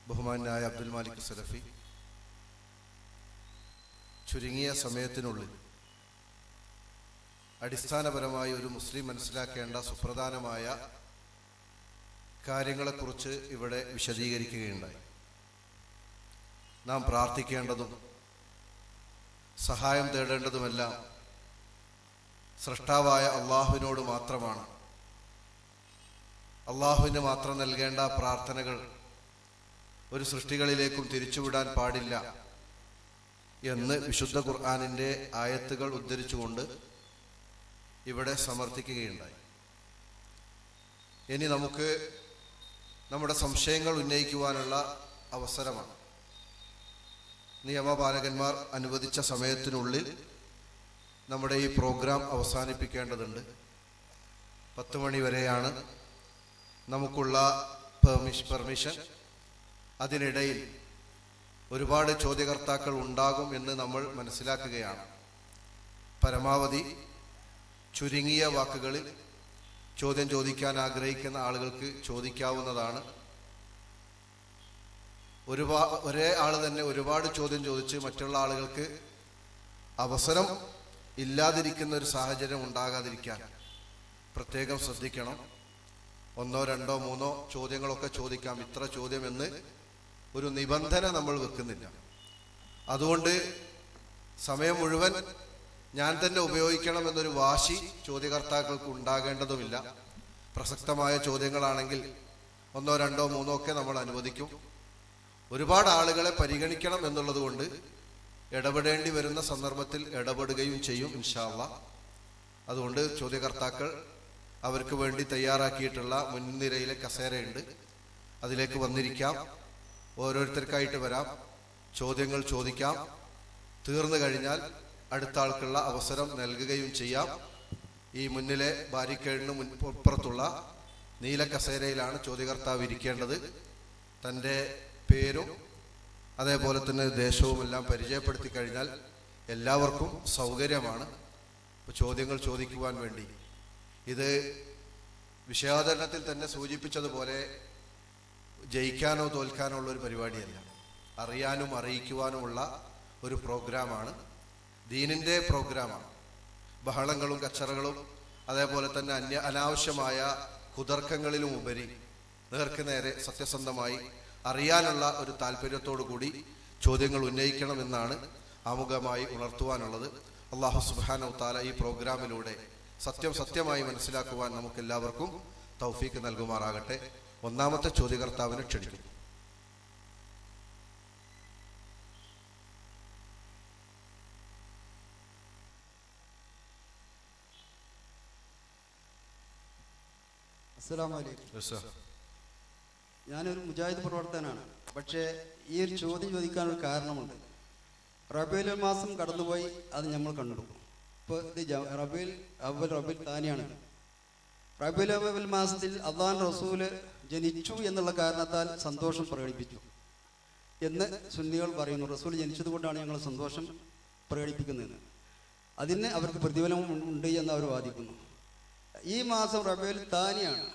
ബഹുമാനായ അബ്ദുൽ മാലിക് സലഫി ചുരുങ്ങിയ സമയത്തിനുള്ളിൽ അടിസ്ഥാനപരമായി ഒരു മുസ്ലിം മനസ്സിലാക്കേണ്ട സുപ്രധാനമായ കാര്യങ്ങളെക്കുറിച്ച് ഇവിടെ വിശദീകരിക്കുകയുണ്ടായി. നാം പ്രാർത്ഥിക്കേണ്ടതും സഹായം തേടേണ്ടതുമെല്ലാം സൃഷ്ടാവായ അള്ളാഹുവിനോട് മാത്രമാണ്. അള്ളാഹുവിന് മാത്രം നൽകേണ്ട പ്രാർത്ഥനകൾ ഒരു സൃഷ്ടികളിലേക്കും തിരിച്ചുവിടാൻ പാടില്ല എന്ന് വിശുദ്ധ ഖുർആനിൻ്റെ ആയത്തുകൾ ഉദ്ധരിച്ചുകൊണ്ട് ഇവിടെ സമർത്ഥിക്കുകയുണ്ടായി. ഇനി നമുക്ക് നമ്മുടെ സംശയങ്ങൾ ഉന്നയിക്കുവാനുള്ള അവസരമാണ്. നിയമപാലകന്മാർ അനുവദിച്ച സമയത്തിനുള്ളിൽ നമ്മുടെ ഈ പ്രോഗ്രാം അവസാനിപ്പിക്കേണ്ടതുണ്ട്. 10 മണി വരെയാണ് നമുക്കുള്ള പെർമിഷൻ. അതിനിടയിൽ ഒരുപാട് ചോദ്യകർത്താക്കൾ ഉണ്ടാകും എന്ന് നമ്മൾ മനസ്സിലാക്കുകയാണ്. പരമാവധി ചുരുങ്ങിയ വാക്കുകളിൽ ചോദ്യം ചോദിക്കാൻ ആഗ്രഹിക്കുന്ന ആളുകൾക്ക് ചോദിക്കാവുന്നതാണ്. ഒരേ ആൾ തന്നെ ഒരുപാട് ചോദ്യം ചോദിച്ച് മറ്റുള്ള ആളുകൾക്ക് അവസരം ഇല്ലാതിരിക്കുന്ന ഒരു സാഹചര്യം ഉണ്ടാകാതിരിക്കാൻ പ്രത്യേകം ശ്രദ്ധിക്കണം. 1, 2, 3 ചോദ്യങ്ങളൊക്കെ ചോദിക്കാം. ഇത്ര ചോദ്യം എന്ന് ഒരു നിബന്ധന നമ്മൾ വെക്കുന്നില്ല. അതുകൊണ്ട് സമയം മുഴുവൻ ഞാൻ തന്നെ ഉപയോഗിക്കണം എന്നൊരു വാശി ചോദ്യകർത്താക്കൾക്ക് ഉണ്ടാകേണ്ടതുമില്ല. പ്രസക്തമായ ചോദ്യങ്ങളാണെങ്കിൽ 1, 2, 3 ഒക്കെ നമ്മൾ അനുവദിക്കും. ഒരുപാട് ആളുകളെ പരിഗണിക്കണം എന്നുള്ളത് കൊണ്ട് ഇടപെടേണ്ടി വരുന്ന സന്ദർഭത്തിൽ ഇടപെടുകയും ചെയ്യും ഇൻഷാ അല്ലാഹ്. അതുകൊണ്ട് ചോദ്യകർത്താക്കൾ അവർക്ക് വേണ്ടി തയ്യാറാക്കിയിട്ടുള്ള മുൻനിരയിലെ കസേരയുണ്ട്, അതിലേക്ക് വന്നിരിക്കാം. ഓരോരുത്തർക്കായിട്ട് വരാം, ചോദ്യങ്ങൾ ചോദിക്കാം. തീർന്നു കഴിഞ്ഞാൽ അടുത്ത ആൾക്കുള്ള അവസരം നൽകുകയും ചെയ്യാം. ഈ മുന്നിലെ ബാരിക്കേഡിന് മുൻപുറത്തുള്ള നീല കസേരയിലാണ് ചോദ്യകർത്താവ് ഇരിക്കേണ്ടത്. തൻ്റെ പേരും അതേപോലെ തന്നെ ദേശവും എല്ലാം പരിചയപ്പെടുത്തി കഴിഞ്ഞാൽ എല്ലാവർക്കും സൗകര്യമാണ് ചോദ്യങ്ങൾ ചോദിക്കുവാൻ വേണ്ടി. ഇത് വിഷയാവതരണത്തിൽ തന്നെ സൂചിപ്പിച്ചതുപോലെ ജയിക്കാനോ തോൽക്കാനോ ഉള്ള ഒരു പരിപാടിയല്ല, അറിയാനും അറിയിക്കുവാനുമുള്ള ഒരു പ്രോഗ്രാമാണ്, ദീനിൻ്റെ പ്രോഗ്രാമാണ്. ബഹളങ്ങളും കച്ചറകളും അതേപോലെ തന്നെ അനാവശ്യമായ കുതർക്കങ്ങളിലും ഉപരി നേർക്ക് നേരെ സത്യസന്ധമായി അറിയാനുള്ള ഒരു താല്പര്യത്തോടു കൂടി ചോദ്യങ്ങൾ ഉന്നയിക്കണമെന്നാണ് ആമുഖമായി ഉണർത്തുവാനുള്ളത്. അല്ലാഹു സുബ്ഹാനഹു വ തആല ഈ പ്രോഗ്രാമിലൂടെ സത്യം സത്യമായി മനസ്സിലാക്കുവാൻ നമുക്ക് എല്ലാവർക്കും തൗഫീക്ക് നൽകുമാറാകട്ടെ. ഒന്നാമത്തെ ചോദ്യകർത്താവിനെ ക്ഷണിക്കുന്നു. അസ്സലാമു അലൈക്കും. ഞാനൊരു മുജാഹിദ് പ്രവർത്തകനാണ്. പക്ഷേ ഈ ഒരു ചോദ്യം ചോദിക്കാനൊരു കാരണമുണ്ട്. റബീഉൽ മാസം കടന്നുപോയി, അത് നമ്മൾ കണ്ടു. ഇപ്പോൾ ഇത് റബീഉൽ അവ്വൽ, റബീഉൽ താനിയാണ്. റബീഉൽ അവ്വൽ മാസത്തിൽ അല്ലാഹുവിൻ്റെ റസൂല് ജനിച്ചു എന്നുള്ള കാരണത്താൽ സന്തോഷം പ്രകടിപ്പിച്ചു എന്ന് സുന്നികൾ പറയുന്നു. റസൂൽ ജനിച്ചത് കൊണ്ടാണ് ഞങ്ങൾ സന്തോഷം പ്രകടിപ്പിക്കുന്നത്. അതിന് അവർക്ക് പ്രതിഫലം ഉണ്ട് എന്ന് അവർ വാദിക്കുന്നു. ഈ മാസം റബീഉൽ താനിയാണ്.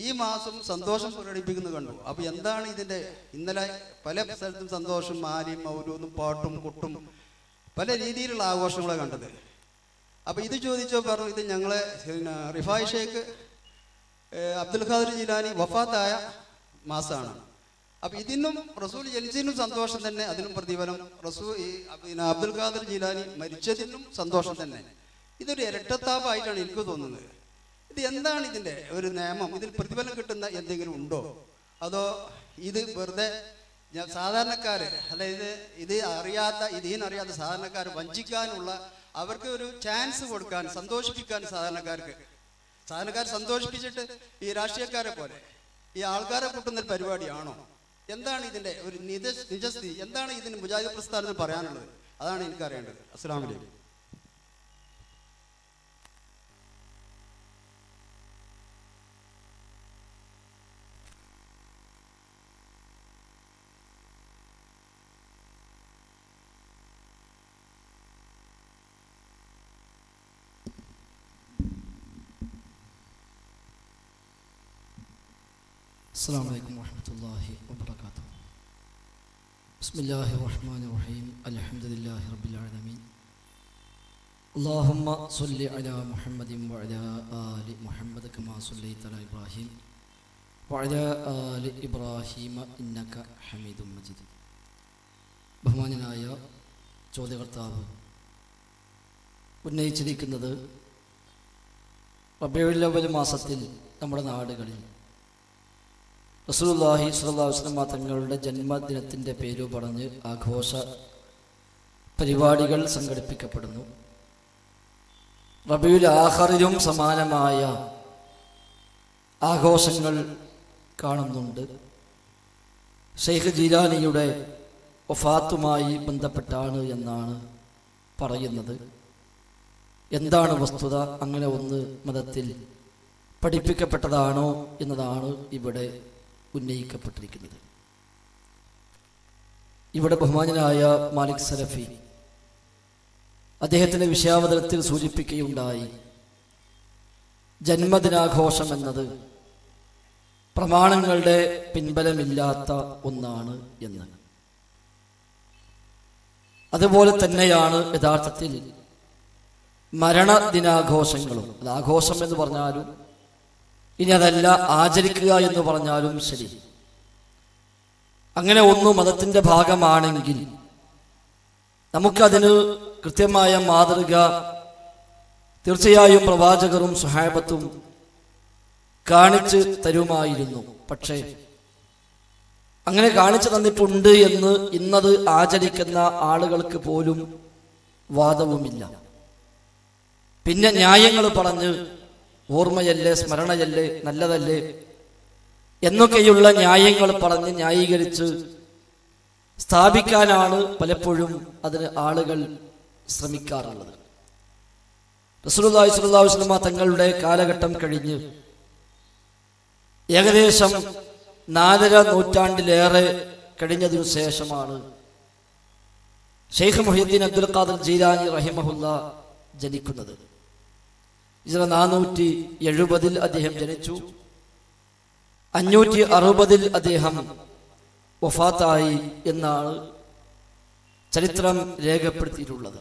ഈ മാസം സന്തോഷം പ്രകടിപ്പിക്കുന്നത് കണ്ടു. അപ്പോൾ എന്താണ് ഇതിൻ്റെ? ഇന്നലെ പല സ്ഥലത്തും സന്തോഷം, മാലിയും മൗലൂദും പാട്ടും കൊട്ടും പല രീതിയിലുള്ള ആഘോഷങ്ങളെ കണ്ടത്. അപ്പോൾ ഇത് ചോദിച്ചോ പറഞ്ഞു, ഇത് ഞങ്ങളെ റിഫായ് ഷേഖ് അബ്ദുൽ ഖാദിർ ജീലാനി വഫാത്തായ മാസമാണ്. അപ്പോൾ ഇതിനും റസൂൽ ജനിച്ചതിനും സന്തോഷം തന്നെ, അതിനും പ്രതിഫലം. അബ്ദുൽ ഖാദിർ ജീലാനി മരിച്ചതിനും സന്തോഷം തന്നെ. ഇതൊരു ഇരട്ടത്താപ്പായിട്ടാണ് എനിക്ക് തോന്നുന്നത്. ഇത് എന്താണ് ഇതിൻ്റെ ഒരു നിയമം? ഇതിൽ പ്രതിഫലം കിട്ടുന്ന എന്തെങ്കിലും ഉണ്ടോ? അതോ ഇത് വെറുതെ സാധാരണക്കാർ, അതായത് ഇതിനറിയാത്ത സാധാരണക്കാർ വഞ്ചിക്കാനുള്ള, അവർക്ക് ഒരു ചാൻസ് കൊടുക്കാൻ, സന്തോഷിപ്പിക്കാൻ സാധാരണക്കാർ സന്തോഷിപ്പിച്ചിട്ട് ഈ രാഷ്ട്രീയക്കാരെ പോലെ ഈ ആൾക്കാരെ കൂട്ടുന്നൊരു പരിപാടിയാണോ? എന്താണ് ഇതിൻ്റെ ഒരു നിജസ്ഥിതി? എന്താണ് ഇതിന് മുജാഹിദ് പ്രസ്ഥാനത്തിൽ പറയാനുള്ളത്? അതാണ് എനിക്കറിയേണ്ടത്. അസ്സലാമു അലൈക്കും. അസ്സലാമു അലൈക്കും വറഹ്മത്തുള്ളാഹി വബറകാതുഹു. ബിസ്മില്ലാഹിർ റഹ്മാനിർ റഹീം അൽഹംദുലില്ലാഹി റബ്ബിൽ ആലമീൻ അല്ലാഹുമ്മ സ്വല്ലി അലാ മുഹമ്മദിൻ വഅലാ ആലി മുഹമ്മദ് കമാ സ്വല്ലൈത അലാ ഇബ്രാഹിം വഅലാ ആലി ഇബ്രാഹിം ഇന്നക ഹമീദും മജീദ്. ബഹുമാന്യനായ ചോദ്യകർത്താവ് ഉന്നയിച്ചിരിക്കുന്നത് റബീഉൽ അവ്വൽ മാസത്തിൽ നമ്മുടെ നാടുകളിൽ റസൂലുള്ളാഹി സ്വല്ലല്ലാഹു അലൈഹി വസല്ലം തങ്ങളുടെ ജന്മദിനത്തിൻ്റെ പേര് പറഞ്ഞ് ആഘോഷ പരിപാടികൾ സംഘടിപ്പിക്കപ്പെടുന്നു. റബീഉൽ ആഖിറിലും സമാനമായ ആഘോഷങ്ങൾ കാണുന്നുണ്ട്. ഷെയ്ഖ് ജീലാനിയുടെ വഫാത്തുമായി ബന്ധപ്പെട്ടാണ് എന്നാണ് പറയുന്നത്. എന്താണ് വസ്തുത? അങ്ങനെ ഒന്ന് മതത്തിൽ പഠിപ്പിക്കപ്പെട്ടതാണോ എന്നതാണ് ഇവിടെ ഉന്നയിക്കപ്പെട്ടിരിക്കുന്നത്. ഇവിടെ ബഹുമാന്യനായ മാലിക് സലഫി അദ്ദേഹത്തിൻ്റെ വിഷയാവതരണത്തിൽ സൂചിപ്പിക്കുകയുണ്ടായി, ജന്മദിനാഘോഷം എന്നത് പ്രമാണങ്ങളുടെ പിൻബലമില്ലാത്ത ഒന്നാണ് എന്ന്. അതുപോലെ തന്നെയാണ് യഥാർത്ഥത്തിൽ മരണദിനാഘോഷങ്ങളും. അത് ആഘോഷം എന്ന് പറഞ്ഞാലും ഇനി അതല്ല ആചരിക്കുക എന്ന് പറഞ്ഞാലും ശരി, അങ്ങനെ ഒന്ന് മതത്തിൻ്റെ ഭാഗമാണെങ്കിൽ നമുക്കതിന് കൃത്യമായ മാതൃക തീർച്ചയായും പ്രവാചകരും സ്വഹാബത്തും കാണിച്ച് തരുമായിരുന്നു. പക്ഷേ അങ്ങനെ കാണിച്ചു തന്നിട്ടുണ്ട് എന്ന് ഇന്നത് ആചരിക്കുന്ന ആളുകൾക്ക് പോലും വാദവുമില്ല. പിന്നെ ന്യായങ്ങൾ പറഞ്ഞ് ഓർമ്മയല്ലേ, സ്മരണയല്ലേ, നല്ലതല്ലേ എന്നൊക്കെയുള്ള ന്യായങ്ങൾ പറഞ്ഞ് ന്യായീകരിച്ച് സ്ഥാപിക്കാനാണ് പലപ്പോഴും അതിന് ആളുകൾ ശ്രമിക്കാറുള്ളത്. റസൂലുള്ളാഹി സ്വല്ലല്ലാഹു അലൈഹി വസല്ലം തങ്ങളുടെ കാലഘട്ടം കഴിഞ്ഞ് ഏകദേശം 4.5 നൂറ്റാണ്ടിലേറെ കഴിഞ്ഞതിനു ശേഷമാണ് ഷെയ്ഖ് മുഹ്യിദ്ദീൻ അബ്ദുൽ ഖാദിർ ജീലാനി റഹിമഹുല്ലാ ജനിക്കുന്നത്. 470 അദ്ദേഹം ജനിച്ചു. 560 അദ്ദേഹം വഫാത്തായി എന്നാണ് ചരിത്രം രേഖപ്പെടുത്തിയിട്ടുള്ളത്.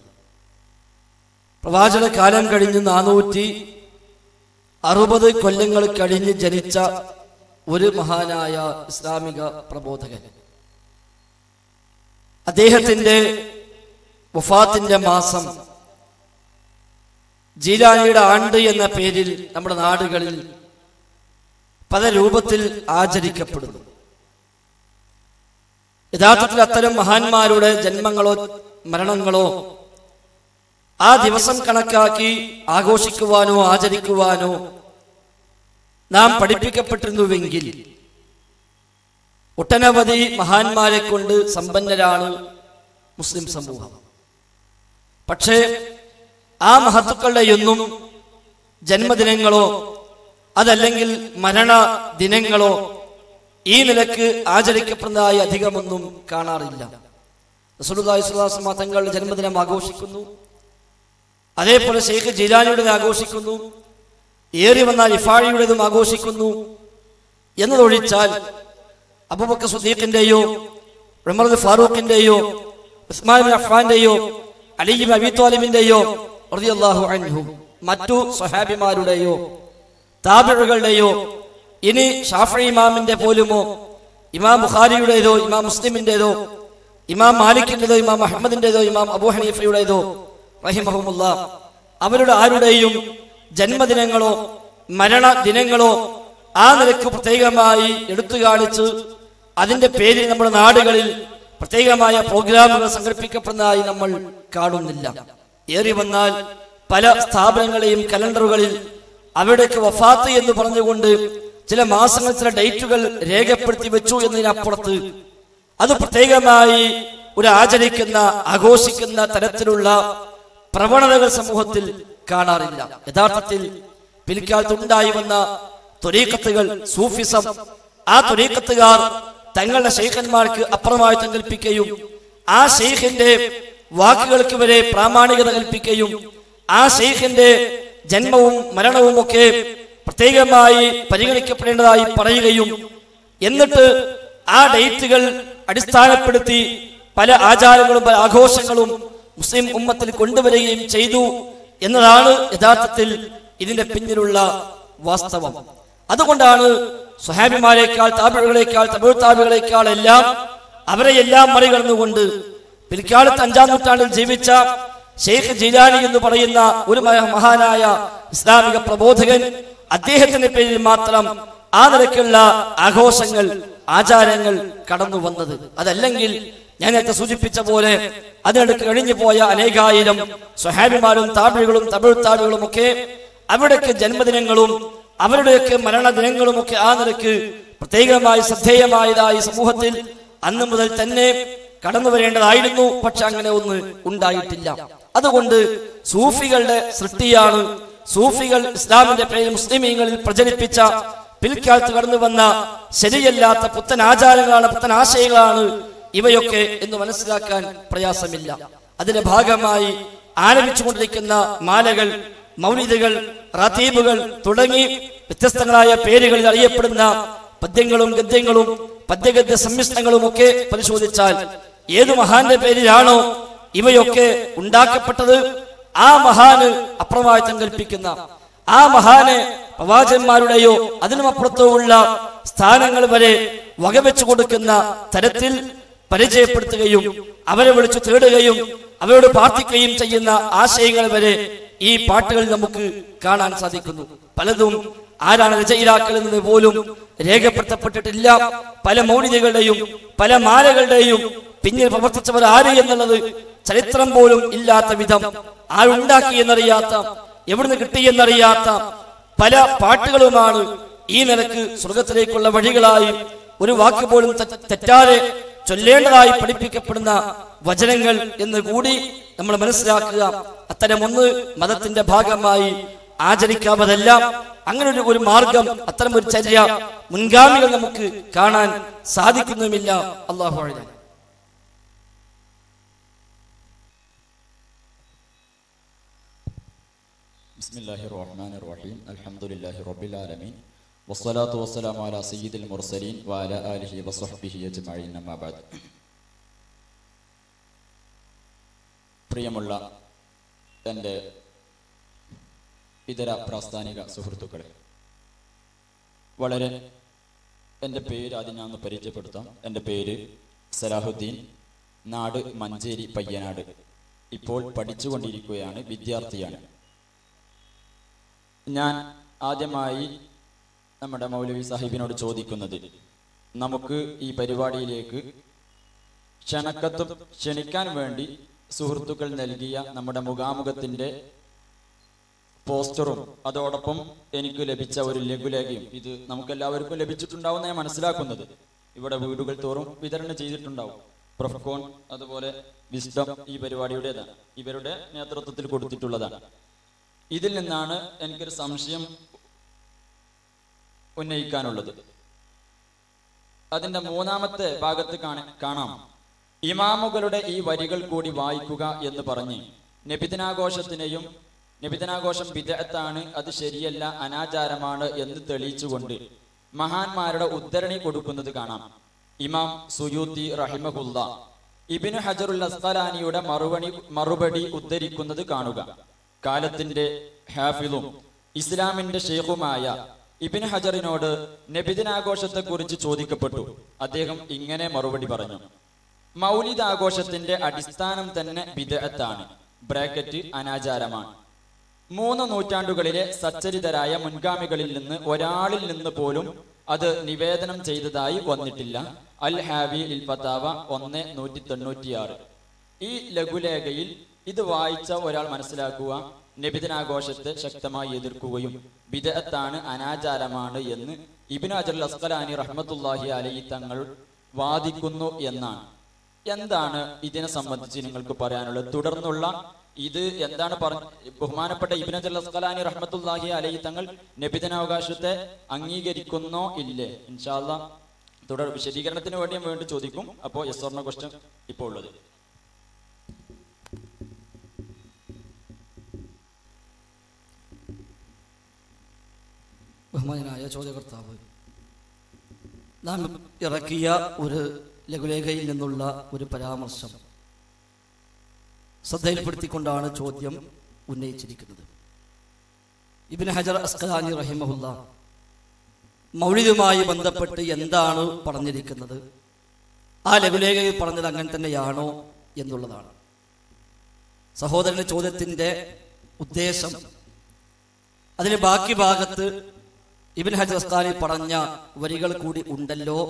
പ്രവാചക കാലം കഴിഞ്ഞ് 460 കൊല്ലങ്ങൾ കഴിഞ്ഞ് ജനിച്ച ഒരു മഹാനായ ഇസ്ലാമിക പ്രബോധകൻ. അദ്ദേഹത്തിന്റെ വഫാത്തിന്റെ മാസം ജീലാനിയുടെ ആണ്ട് എന്ന പേരിൽ നമ്മുടെ നാടുകളിൽ പല രൂപത്തിൽ ആചരിക്കപ്പെടുന്നു. യഥാർത്ഥത്തിൽ അത്തരം മഹാന്മാരുടെ ജന്മങ്ങളോ മരണങ്ങളോ ആ ദിവസം കണക്കാക്കി ആഘോഷിക്കുവാനോ ആചരിക്കുവാനോ നാം പഠിപ്പിക്കപ്പെട്ടിരുന്നുവെങ്കിൽ ഒട്ടനവധി മഹാന്മാരെ കൊണ്ട് സമ്പന്നരാണ് മുസ്ലിം സമൂഹം. പക്ഷേ ആ മഹത്തുക്കളുടെയൊന്നും ജന്മദിനങ്ങളോ അതല്ലെങ്കിൽ മരണ ദിനങ്ങളോ ഈ നിലക്ക് ആചരിക്കപ്പെടുന്നതായി അധികമൊന്നും കാണാറില്ല. റസൂലുള്ളാഹി സ്വല്ലല്ലാഹു അലൈഹി വസല്ലം തങ്ങളുടെ ജന്മദിനം ആഘോഷിക്കുന്നു, അതേപോലെ ഷെയ്ഖ് ജീലാനിയുടേത് ആഘോഷിക്കുന്നു, ഏറി വന്നാൽ ഇഫാഴിയുടേതും ആഘോഷിക്കുന്നു എന്നതൊഴിച്ചാൽ അബൂബക്കർ സിദ്ദീഖിന്റെയോ ഉമർ ഫാറൂഖിന്റെയോ ഉസ്മാൻ ബിൻ അഫ്ഫാന്റെയോ അലി ബിൻ അബീ ത്വാലിബിന്റെയോ റളിയല്ലാഹു അൻഹു മറ്റു സ്വഹാബിമാരുടെയോ താബിഈകളുടെയോ ഇനി ഷാഫിഈ ഇമാമിന്റെ പോലുമോ ഇമാം ബുഖാരിയുടേതോ ഇമാം മുസ്ലിമിന്റേതോ ഇമാം മാലിക്കിന്റേതോ ഇമാം അഹ്മദിന്റേതോ ഇമാം അബൂ ഹനീഫയുടേതോ റഹിമഹുമുല്ലാഹ് അവരുടെ ആരുടെയും ജന്മദിനങ്ങളോ മരണ ദിനങ്ങളോ ആ നിലക്ക് പ്രത്യേകമായി എടുത്തു കാണിച്ച് അതിന്റെ പേരിൽ നമ്മുടെ നാടുകളിൽ പ്രത്യേകമായ പ്രോഗ്രാമുകൾ സംഘടിപ്പിക്കപ്പെടുന്നതായി നമ്മൾ കാണുന്നില്ല. ഏറി വന്നാൽ പല സ്ഥാപനങ്ങളെയും കലണ്ടറുകളിൽ അവിടേക്ക് വഫാത്ത് എന്ന് പറഞ്ഞുകൊണ്ട് ചില മാസങ്ങൾ ചില ഡേറ്റുകൾ രേഖപ്പെടുത്തി വെച്ചു എന്നതിനപ്പുറത്ത് അത് പ്രത്യേകമായി ഒരു ആചരിക്കുന്ന ആഘോഷിക്കുന്ന തരത്തിലുള്ള പ്രവണതകൾ സമൂഹത്തിൽ കാണാറില്ല. യഥാർത്ഥത്തിൽ പിൽക്കാലത്തുണ്ടായി വന്ന ത്വരീഖത്തുകൾ, സൂഫിസം, ആ ത്വരീഖത്തുകാർ തങ്ങളുടെ ശൈഖന്മാർക്ക് അപ്രമാദിത്വം കൽപ്പിക്കുകയും ആ ശൈഖിന്റെ വാക്കുകൾക്ക് വരെ പ്രാമാണികത കൽപ്പിക്കുകയും ആ ശൈഖിന്റെ ജന്മവും മരണവും ഒക്കെ പ്രത്യേകമായി പരിഗണിക്കപ്പെടേണ്ടതായി പറയുകയും എന്നിട്ട് ആ ഡേറ്റുകൾ അടിസ്ഥാനപ്പെടുത്തി പല ആചാരങ്ങളും പല ആഘോഷങ്ങളും മുസ്ലിം ഉമ്മത്തിൽ കൊണ്ടുവരികയും ചെയ്തു എന്നതാണ് യഥാർത്ഥത്തിൽ ഇതിന്റെ പിന്നിലുള്ള വാസ്തവം. അതുകൊണ്ടാണ് സ്വഹാബിമാരെക്കാൾ താബികളെക്കാൾ തബഉ താബികളെക്കാൾ എല്ലാം അവരെയെല്ലാം മറികടന്നുകൊണ്ട് പിൽക്കാലത്ത് 5-ാം നൂറ്റാണ്ടിൽ ജീവിച്ച ഷെയ്ഖ് ജീലാനി എന്ന് പറയുന്ന ഒരു മഹാനായ ഇസ്ലാമിക പ്രബോധകൻ, അദ്ദേഹത്തിന്റെ പേരിൽ മാത്രം ആ നിലയ്ക്കുള്ള ആഘോഷങ്ങൾ ആചാരങ്ങൾ കടന്നു വന്നത്. അതല്ലെങ്കിൽ ഞാൻ നേരത്തെ സൂചിപ്പിച്ച പോലെ അതിനടുക്ക് കഴിഞ്ഞു പോയ അനേകായിരം സ്വഹാബിമാരും താബികളും തബഉ താബികളും ഒക്കെ അവരുടെയൊക്കെ ജന്മദിനങ്ങളും അവരുടെയൊക്കെ മരണദിനങ്ങളും ഒക്കെ ആ നിലയ്ക്ക് പ്രത്യേകമായി ശ്രദ്ധേയമായതായി സമൂഹത്തിൽ അന്ന് മുതൽ തന്നെ കടന്നു വരേണ്ടതായിരുന്നു. പക്ഷെ അങ്ങനെ ഒന്ന് ഉണ്ടായിട്ടില്ല. അതുകൊണ്ട് സൂഫികളുടെ സൃഷ്ടിയാണ്, സൂഫികൾ ഇസ്ലാമിന്റെ പേരിൽ മുസ്ലിമീങ്ങളിൽ പ്രചരിപ്പിച്ച പിൽക്കാലത്ത് കടന്നു വന്ന ശരിയല്ലാത്ത പുത്തൻ ആചാരങ്ങളാണ്, പുത്തൻ ആശയങ്ങളാണ് ഇവയൊക്കെ എന്ന് മനസ്സിലാക്കാൻ പ്രയാസമില്ല. അതിന്റെ ഭാഗമായി ആരംഭിച്ചുകൊണ്ടിരിക്കുന്ന മാലകൾ, മൗലിദുകൾ, റാത്തീബുകൾ തുടങ്ങി വ്യത്യസ്തങ്ങളായ പേരുകളിൽ അറിയപ്പെടുന്ന പദ്യങ്ങളും ഗദ്യങ്ങളും പദ്യഗദ്യ സമ്മിശ്രണങ്ങളും ഒക്കെ പരിശോധിച്ചാൽ ഏതു മഹാന്റെ പേരിലാണോ ഇവയൊക്കെ ഉണ്ടാക്കപ്പെട്ടത്, ആ മഹാന് അപ്രമാദിത്വം കൽപ്പിക്കുന്ന, ആ മഹാനെ പ്രവാചകന്മാരുടെയോ അതിനുമപ്പുറത്തോ ഉള്ള സ്ഥാനങ്ങൾ വരെ വകവെച്ചു കൊടുക്കുന്ന തരത്തിൽ പരിചയപ്പെടുത്തുകയും അവരെ വിളിച്ചു തേടുകയും അവരോട് പ്രാർത്ഥിക്കുകയും ചെയ്യുന്ന ആശയങ്ങൾ വരെ ഈ പാട്ടുകളിൽ നമുക്ക് കാണാൻ സാധിക്കുന്നു. പലതും ആരാണ് രചയിതാക്കൾ എന്നത് പോലും രേഖപ്പെടുത്തപ്പെട്ടിട്ടില്ല. പല മൗലിദുകളുടെയും പല മാലകളുടെയും പിന്നിൽ പ്രവർത്തിച്ചവർ ആര് എന്നുള്ളത് ചരിത്രം പോലും ഇല്ലാത്ത വിധം, ആരുണ്ടാക്കി എന്നറിയാത്ത, എവിടുന്ന് കിട്ടിയെന്നറിയാത്ത പല പാട്ടുകളുമാണ് ഈ നിലക്ക് സ്വർഗത്തിലേക്കുള്ള വഴികളായി ഒരു വാക്ക് പോലും തെറ്റാതെ ചൊല്ലേണ്ടതായി പഠിപ്പിക്കപ്പെടുന്ന വചനങ്ങൾ എന്ന് കൂടി നമ്മൾ മനസ്സിലാക്കുക. അത്തരമൊന്ന് മതത്തിന്റെ ഭാഗമായി ആചരിക്കാവതല്ല. അങ്ങനെ ഒരു മാർഗം, അത്തരം ഒരു ചര്യ മുൻഗാമികൾ നമുക്ക് കാണാൻ സാധിക്കുന്നുമില്ല. അല്ലാഹു അഅലം. ബിസ്മില്ലാഹിർ റഹ്മാനിർ റഹീം. അൽഹംദുലില്ലാഹി റബ്ബിൽ ആലമീൻ. വസ്സലാത്തു വസ്സലാമു അലാ സയ്യിദിൽ മുർസലീൻ വഅലാ ആലിഹി വസ്വഹ്ബിഹി അജ്മഈൻ. അമ്മാ ബഅദ്. പ്രിയമുള്ള എൻ്റെ ഇതര പ്രാസ്ഥാനിക സുഹൃത്തുക്കളെ, വളരെ എൻ്റെ പേര് ആദ്യം ഞാൻ ഒന്ന് പരിചയപ്പെടുത്താം. എൻ്റെ പേര് സലാഹുദ്ദീൻ, നാട് മഞ്ചേരി പയ്യനാട്. ഇപ്പോൾ പഠിച്ചുകൊണ്ടിരിക്കുകയാണ്, വിദ്യാർത്ഥിയാണ്. ഞാൻ ആദ്യമായി നമ്മുടെ മൗലവി സാഹിബിനോട് ചോദിക്കുന്നത്, നമുക്ക് ഈ പരിപാടിയിലേക്ക് ക്ഷണിക്കാൻ വേണ്ടി സുഹൃത്തുക്കൾ നൽകിയ നമ്മുടെ മുഖാമുഖത്തിൻ്റെ പോസ്റ്ററും അതോടൊപ്പം എനിക്ക് ലഭിച്ച ഒരു ലഘുലേഖയും, ഇത് നമുക്കെല്ലാവർക്കും ലഭിച്ചിട്ടുണ്ടാവും ഞാൻ മനസ്സിലാക്കുന്നത്. ഇവിടെ വീടുകൾ തോറും വിതരണം ചെയ്തിട്ടുണ്ടാവും. പ്രൊഫ്കോൺ അതുപോലെ വിസ്ഡം ഈ പരിപാടിയുടേതാണ്, ഇവരുടെ നേതൃത്വത്തിൽ കൊടുത്തിട്ടുള്ളതാണ്. ഇതിൽ നിന്നാണ് എനിക്കൊരു സംശയം ഉന്നയിക്കാനുള്ളത്. അതിന്റെ 3-ാമത്തെ ഭാഗത്ത് കാണാം, ഇമാമുകളുടെ ഈ വരികൾ കൂടി വായിക്കുക എന്ന് പറഞ്ഞ് നബിദിനാഘോഷം ബിദ്അത്താണ്, അത് ശരിയല്ല, അനാചാരമാണ് എന്ന് തെളിയിച്ചുകൊണ്ട് മഹാന്മാരുടെ ഉദ്ധരണി കൊടുക്കുന്നത് കാണാം. ഇമാം സുയൂത്തി റഹിമഹുല്ല ഇബ്നു ഹജറുൽ അസ്ഖലാനിയുടെ മറുപടി ഉദ്ധരിക്കുന്നത് കാണുക. കാലത്തിന്റെ ഹാഫിളും ഇസ്ലാമിന്റെ ഷെയ്ഖുമായ ഇബ്നു ഹജറിനോട് നബിദിനാഘോഷത്തെ കുറിച്ച് ചോദിക്കപ്പെട്ടു. അദ്ദേഹം ഇങ്ങനെ മറുപടി പറഞ്ഞു: മൗലിദ് ആഘോഷത്തിന്റെ അടിസ്ഥാനം തന്നെ ബിദ്അത്താണ് (അനാചാരമാണ്). 3 നൂറ്റാണ്ടുകളിലെ സച്ചരിതരായ മുൻഗാമികളിൽ നിന്ന് ഒരാളിൽ നിന്ന് പോലും അത് നിവേദനം ചെയ്തതായി വന്നിട്ടില്ല. അൽ ഹാവി ലിൽ ഫതാവ 1/196. ഈ ലഘുലേഖയിൽ ഇത് വായിച്ച ഒരാൾ മനസ്സിലാക്കുക, നബിദിനാഘോഷത്തെ ശക്തമായി എതിർക്കുകയും ബിദ്അത്താണ്, അനാചാരമാണ് എന്ന് ഇബ്നു ഹജറുൽ അസ്ഖലാനി റഹ്മത്തുള്ളാഹി അലൈഹി തങ്ങൾ വാദിക്കുന്നു എന്നാണ്. എന്താണ് ഇതിനെ സംബന്ധിച്ച് നിങ്ങൾക്ക് പറയാനുള്ളത്? തുടർന്നുള്ള ഇത് എന്താണ് ബഹുമാനപ്പെട്ട ഇബ്നു ഹജറുൽ അസ്ഖലാനി റഹ്മത്തുള്ളാഹി അലൈഹി തങ്ങൾ നബിദിനാവകാശത്തെ അംഗീകരിക്കുന്നോ ഇല്ലേ? ഇൻഷാ അല്ലാഹ് തുടർ വിശദീകരണത്തിന് വേണ്ടി ഞാൻ വേണ്ടി ചോദിക്കും. അപ്പോൾ യെസ് ഓർ നോ ക്വസ്റ്റ്യൻ ഇപ്പോൾ ഉള്ളത്. ബഹുമാനായ ചോദ്യകർത്താവ്, നാം ഇറക്കിയ ഒരു ലഘുലേഖയിൽ നിന്നുള്ള ഒരു പരാമർശം ശ്രദ്ധയിൽപ്പെടുത്തിക്കൊണ്ടാണ് ചോദ്യം ഉന്നയിച്ചിരിക്കുന്നത്. ഇബ്നു ഹജർ അസ്ഖലാനി റഹിമഹുല്ല മൗലിദുമായി ബന്ധപ്പെട്ട് എന്താണ് പറഞ്ഞിരിക്കുന്നത്, ആ ലഘുലേഖയിൽ പറഞ്ഞത് അങ്ങനെ തന്നെയാണോ എന്നുള്ളതാണ്. സഹോദരന്റെ ചോദ്യത്തിൻ്റെ ഉദ്ദേശം അതിന് ബാക്കി ഭാഗത്ത് ഇബ്നു ഹജർ അസ്ഖലാനി പറഞ്ഞ വരികൾ കൂടി ഉണ്ടല്ലോ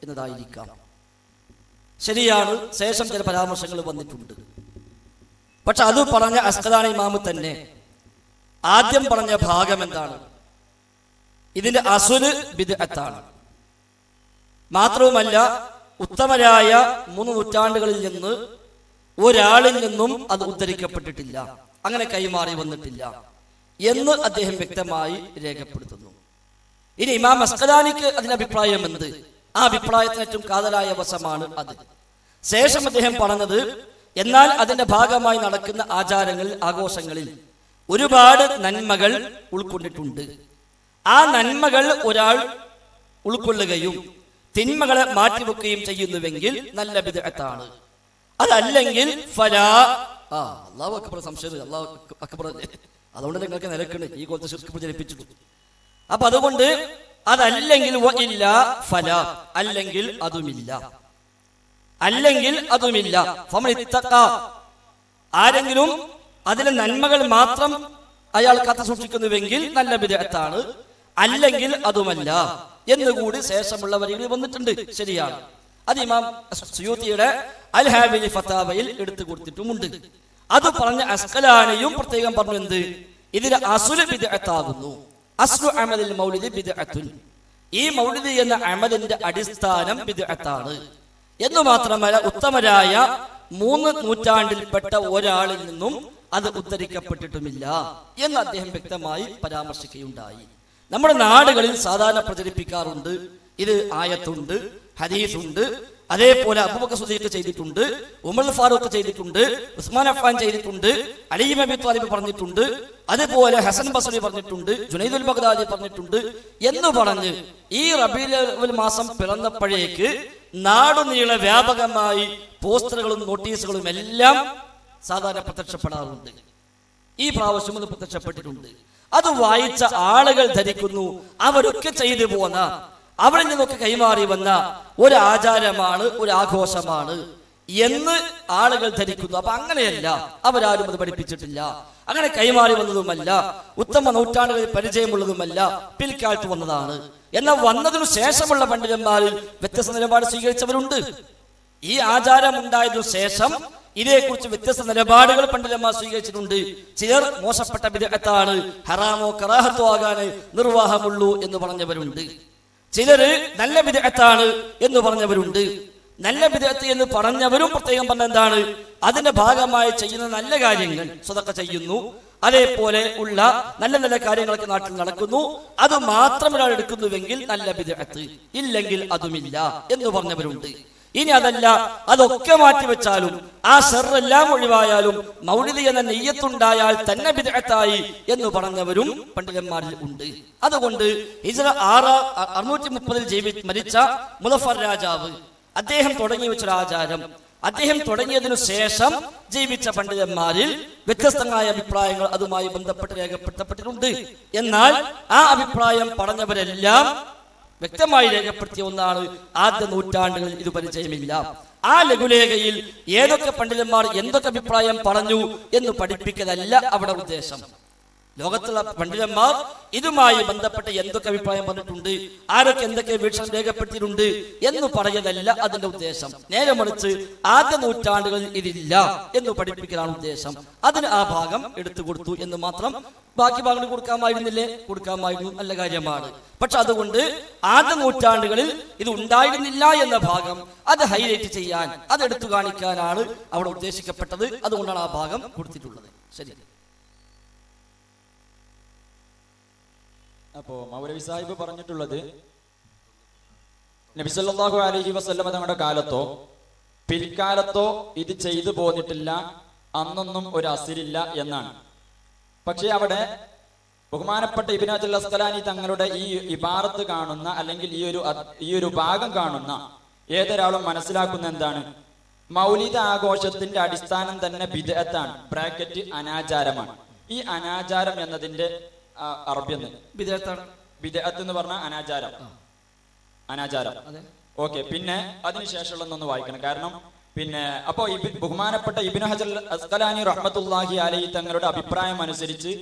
എന്നതായിരിക്കാം. ശരിയാണ്, ശേഷം ചില പരാമർശങ്ങൾ വന്നിട്ടുണ്ട്. പക്ഷെ അത് പറഞ്ഞ അസ്ഖലാനി ഇമാമ് തന്നെ ആദ്യം പറഞ്ഞ ഭാഗം എന്താണ്? ഇതിന്റെ അസുല് ബിദ്അത്താണ്. മാത്രവുമല്ല, ഉത്തമരായ 3 നൂറ്റാണ്ടുകളിൽ നിന്ന് ഒരാളിൽ നിന്നും അത് ഉദ്ധരിക്കപ്പെട്ടിട്ടില്ല, അങ്ങനെ കൈമാറി വന്നിട്ടില്ല എന്ന് അദ്ദേഹം വ്യക്തമായി രേഖപ്പെടുത്തുന്നു. ഇനി ഇമാം അസ്ഖലാനിക്ക് അതിന്റെ അഭിപ്രായം എന്ത്? ആ അഭിപ്രായത്തിന് ഏറ്റവും കാതലായ വശമാണ് അത്. ശേഷം അദ്ദേഹം പറഞ്ഞത്, എന്നാൽ അതിന്റെ ഭാഗമായി നടക്കുന്ന ആചാരങ്ങളിൽ, ആഘോഷങ്ങളിൽ ഒരുപാട് നന്മകൾ ഉൾക്കൊണ്ടിട്ടുണ്ട്. ആ നന്മകൾ ഒരാൾ ഉൾക്കൊള്ളുകയും തിന്മകളെ മാറ്റിവെക്കുകയും ചെയ്യുന്നുവെങ്കിൽ നല്ല ബിദ്അത്താണ്. അതല്ലെങ്കിൽ ഫലാ അല്ലാഹു അക്ബർ, സംശയം അല്ലാഹു അക്ബർ, അതുകൊണ്ട് നിങ്ങൾക്ക് നിരക്കണ് ഈ കൊല്ലത്തെ ശിർക്ക് പ്രചരിപ്പിച്ചിട്ടു. അപ്പൊ അതുകൊണ്ട് അതല്ലെങ്കിൽ ഇല്ല ഫലാ, അല്ലെങ്കിൽ അതുമില്ല, അല്ലെങ്കിൽ അതുമില്ല. ആരെങ്കിലും അതിലെ നന്മകൾ മാത്രം അയാൾ കാത്തു സൂക്ഷിക്കുന്നുവെങ്കിൽ നല്ല ബിദ്അത്താണ്, അല്ലെങ്കിൽ അതുമല്ല എന്നുകൂടി ശേഷമുള്ള വരികളിൽ വന്നിട്ടുണ്ട്. ശരിയാണ്, അത് ഇമാം സുയൂത്തിയുടെ അൽ ഹാബിലി ഫതാവയിൽ എടുത്തു കൊടുത്തിട്ടുമുണ്ട്. അത് പറഞ്ഞ അസ്ഖലാനിയും പ്രത്യേകം പറഞ്ഞു എന്ത്? ഇതിന് അസ്ലു ബിദ്അത്താകുന്നു. അസ്ലു അമലിൽ മൗലിദി ബിദ്അത്തുൻ, ഈ മൗലിദ് എന്ന അമലിന്റെ അടിസ്ഥാനം ബിദ്അത്താണ് എന്ന് മാത്രമല്ല, ഉത്തമരായ 3 നൂറ്റാണ്ടിൽപ്പെട്ട ഒരാളിൽ നിന്നും അത് ഉദ്ധരിക്കപ്പെട്ടിട്ടുമില്ല എന്ന് അദ്ദേഹം വ്യക്തമായി പരാമർശിക്കുകയുണ്ടായി. നമ്മുടെ നാടുകളിൽ സാധാരണ പ്രചരിപ്പിക്കാറുണ്ട്, ഇത് ആയത്തുണ്ട്, ഹദീസുണ്ട്, അതേപോലെ അബൂബക്കർ സിദ്ദീഖ് ചെയ്തിട്ടുണ്ട്, ഉമർ ഫാറൂഖ് ചെയ്തിട്ടുണ്ട്, ഉസ്മാൻ അഫ്ഫാൻ ചെയ്തിട്ടുണ്ട്, അലി ഇബ്നു അബി ത്വാലിബ് പറഞ്ഞിട്ടുണ്ട്, അതുപോലെ ഹസൻ ബസ്രി പറഞ്ഞിട്ടുണ്ട്, ജുനൈദുൽ ബഗ്ദാദി പറഞ്ഞിട്ടുണ്ട് എന്ന് പറഞ്ഞ് ഈ റബീഉൽ മാസം പിറന്നപ്പോഴേക്ക് നാടുനീളെ വ്യാപകമായി പോസ്റ്ററുകളും നോട്ടീസുകളും എല്ലാം സാധാരണ പ്രത്യക്ഷപ്പെടാറുണ്ട്. ഈ പ്രാവശ്യം അത് പ്രത്യക്ഷപ്പെട്ടിട്ടുണ്ട്. അത് വായിച്ച ആളുകൾ ധരിക്കുന്നു അവരൊക്കെ ചെയ്തു പോന്ന, അവരിൽ നിന്നൊക്കെ കൈമാറി വന്ന ഒരു ആചാരമാണ്, ഒരു ആഘോഷമാണ് എന്ന് ആളുകൾ ധരിക്കുന്നു. അപ്പൊ അങ്ങനെയല്ല, അവരാരും അത് പഠിപ്പിച്ചിട്ടില്ല, അങ്ങനെ കൈമാറി വന്നതുമല്ല, ഉത്തമ നൂറ്റാണ്ടുകളിൽ പരിചയമുള്ളതുമല്ല, പിൽക്കാലത്ത് വന്നതാണ്. എന്നാൽ വന്നതിനു ശേഷമുള്ള പണ്ഡിതന്മാരിൽ വ്യത്യസ്ത നിലപാട് സ്വീകരിച്ചവരുണ്ട്. ഈ ആചാരം ഉണ്ടായതിനു ശേഷം ഇതേക്കുറിച്ച് വ്യത്യസ്ത നിലപാടുകൾ പണ്ഡിതന്മാർ സ്വീകരിച്ചിട്ടുണ്ട്. ചിലർ മോശപ്പെട്ട ബിദ്അത്താണ്, ഹറാമോ കറാഹത്തോ ആകാനേ നിർവാഹമുള്ളൂ എന്ന് പറഞ്ഞവരുണ്ട്. ചിലര് നല്ല ബിദ്അത്താണ് എന്ന് പറഞ്ഞവരുണ്ട്. നല്ല ബിദ്അത്ത് എന്ന് പറഞ്ഞവരും പ്രത്യേകം പറഞ്ഞ എന്താണ്? അതിന്റെ ഭാഗമായി ചെയ്യുന്ന നല്ല കാര്യങ്ങൾ, സ്വതക്ക ചെയ്യുന്നു, അതേപോലെ ഉള്ള നല്ല നല്ല കാര്യങ്ങളൊക്കെ നാട്ടിൽ നടക്കുന്നു, അത് മാത്രം ഒരാൾ എടുക്കുന്നുവെങ്കിൽ നല്ല ബിദ്അത്ത്, ഇല്ലെങ്കിൽ അതുമില്ല എന്ന് പറഞ്ഞവരുണ്ട്. ഇനി അതല്ല, അതൊക്കെ മാറ്റിവെച്ചാലും ആ ഷർറെല്ലാം ഒഴിവായാലും മൗലിദ് എന്ന നിയ്യത്തുണ്ടായാൽ തന്നെ ബിദ്അത്തായി എന്ന് പറഞ്ഞവരും പണ്ഡിതന്മാരിൽ ഉണ്ട്. അതുകൊണ്ട് ഹിജ്റ 630 മരിച്ച മുളഫർ രാജാവ് അദ്ദേഹം തുടങ്ങി വെച്ചൊരു ആചാരം, അദ്ദേഹം തുടങ്ങിയതിനു ശേഷം ജീവിച്ച പണ്ഡിതന്മാരിൽ വ്യത്യസ്തമായ അഭിപ്രായങ്ങൾ അതുമായി ബന്ധപ്പെട്ട് രേഖപ്പെടുത്തപ്പെട്ടിട്ടുണ്ട്. എന്നാൽ ആ അഭിപ്രായം പറഞ്ഞവരെല്ലാം വ്യക്തമായി രേഖപ്പെടുത്തിയ ഒന്നാണ്, ആദ്യ നൂറ്റാണ്ടുകളിൽ ഇത് പരിചയമില്ല. ആ ലഘുലേഖയിൽ ഏതൊക്കെ പണ്ഡിതന്മാർ എന്തൊക്കെ അഭിപ്രായം പറഞ്ഞു എന്ന് പഠിപ്പിക്കലല്ല അവിടെ ഉദ്ദേശം. ലോകത്തുള്ള പണ്ഡിതന്മാർ ഇതുമായി ബന്ധപ്പെട്ട് എന്തൊക്കെ അഭിപ്രായം പറഞ്ഞിട്ടുണ്ട്, ആരൊക്കെ എന്തൊക്കെ വീക്ഷണം രേഖപ്പെടുത്തിയിട്ടുണ്ട് എന്ന് പറയലല്ല അതിന്റെ ഉദ്ദേശം. നേരെ മറിച്ച് ആദ്യ നൂറ്റാണ്ടുകളിൽ ഇതില്ല എന്ന് പഠിപ്പിക്കലാണ് ഉദ്ദേശം. അതിന് ആ ഭാഗം എടുത്തു കൊടുത്തു എന്ന് മാത്രം. ബാക്കി ഭാഗങ്ങൾ കൊടുക്കാമായിരുന്നില്ലേ? കൊടുക്കാമായിരുന്നു, നല്ല കാര്യമാണ്. പക്ഷെ അതുകൊണ്ട് ആദ്യ നൂറ്റാണ്ടുകളിൽ ഇത് ഉണ്ടായിരുന്നില്ല എന്ന ഭാഗം അത് ഹൈലൈറ്റ് ചെയ്യാൻ, അത് എടുത്തു കാണിക്കാനാണ് അവിടെ ഉദ്ദേശിക്കപ്പെട്ടത്. അതുകൊണ്ടാണ് ആ ഭാഗം കൊടുത്തിട്ടുള്ളത്. ശരി. അപ്പോ മൗലവി സാഹിബ് പറഞ്ഞിട്ടുള്ളത്, നബി സല്ലല്ലാഹു അലൈഹി വസല്ലമ തങ്ങളുടെ കാലത്തോ പിൽക്കാലത്തോ ഇത് ചെയ്തു പോന്നിട്ടില്ല, അന്നൊന്നും ഒരു അസിലില്ല എന്നാണ്. പക്ഷെ അവിടെ ബഹുമാനപ്പെട്ട ഇബ്നു ഹജർ അസ്ഖലാനി തങ്ങളുടെ ഈ ഇബാറത്ത് കാണുന്ന, അല്ലെങ്കിൽ ഈ ഒരു ഭാഗം കാണുന്ന ഏതൊരാളും മനസ്സിലാക്കുന്ന എന്താണ്? മൗലിദ് ആഘോഷത്തിന്റെ അടിസ്ഥാനം തന്നെ ബിദ്അത്താണ്, ബ്രാക്കറ്റ് അനാചാരമാണ്. ഈ അനാചാരം എന്നതിന്റെ അറബി ബിദ്അത്ത് എന്ന് പറഞ്ഞാൽ അനാചാരം. ഓക്കെ, പിന്നെ അതിനുശേഷമുള്ളതൊന്ന് വായിക്കണം. കാരണം അപ്പോ ബഹുമാനപ്പെട്ട ഇബ്നു ഹജർ അസ്ഖലാനി റഹ്മത്തുള്ളാഹി അലൈഹി തങ്ങളുടെ അഭിപ്രായം അനുസരിച്ച്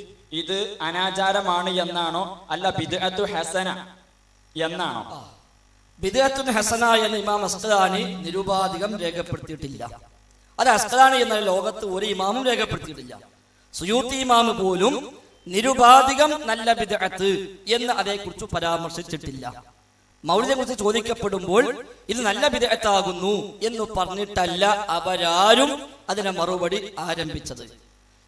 ഇത് അനാചാരമാണ് എന്നാണോ അല്ല ബിദ്അത്തു ഹസന എന്നാണോ? ബിദ്അത്തുൻ ഹസന എന്ന് ഇമാം അസ്ഖലാനി നിരുപാധികം രേഖപ്പെടുത്തിയിട്ടില്ല. അത് അസ്ഖലാനി എന്ന ലോകത്ത് ഒരു ഇമാമും രേഖപ്പെടുത്തിയിട്ടില്ല. സുയൂത്തി ഇമാം പോലും നിരുപാധികം നല്ല ബിദ്അത്ത് എന്ന് അതേക്കുറിച്ച് പരാമർശിച്ചിട്ടില്ല. മൗലിദിനെ കുറിച്ച് ചോദിക്കപ്പെടുമ്പോൾ ഇത് നല്ല ബിദ്അത്താകുന്നു എന്ന് പറഞ്ഞിട്ടല്ല അവരാരും അതിനെ മറുപടി ആരംഭിച്ചത്.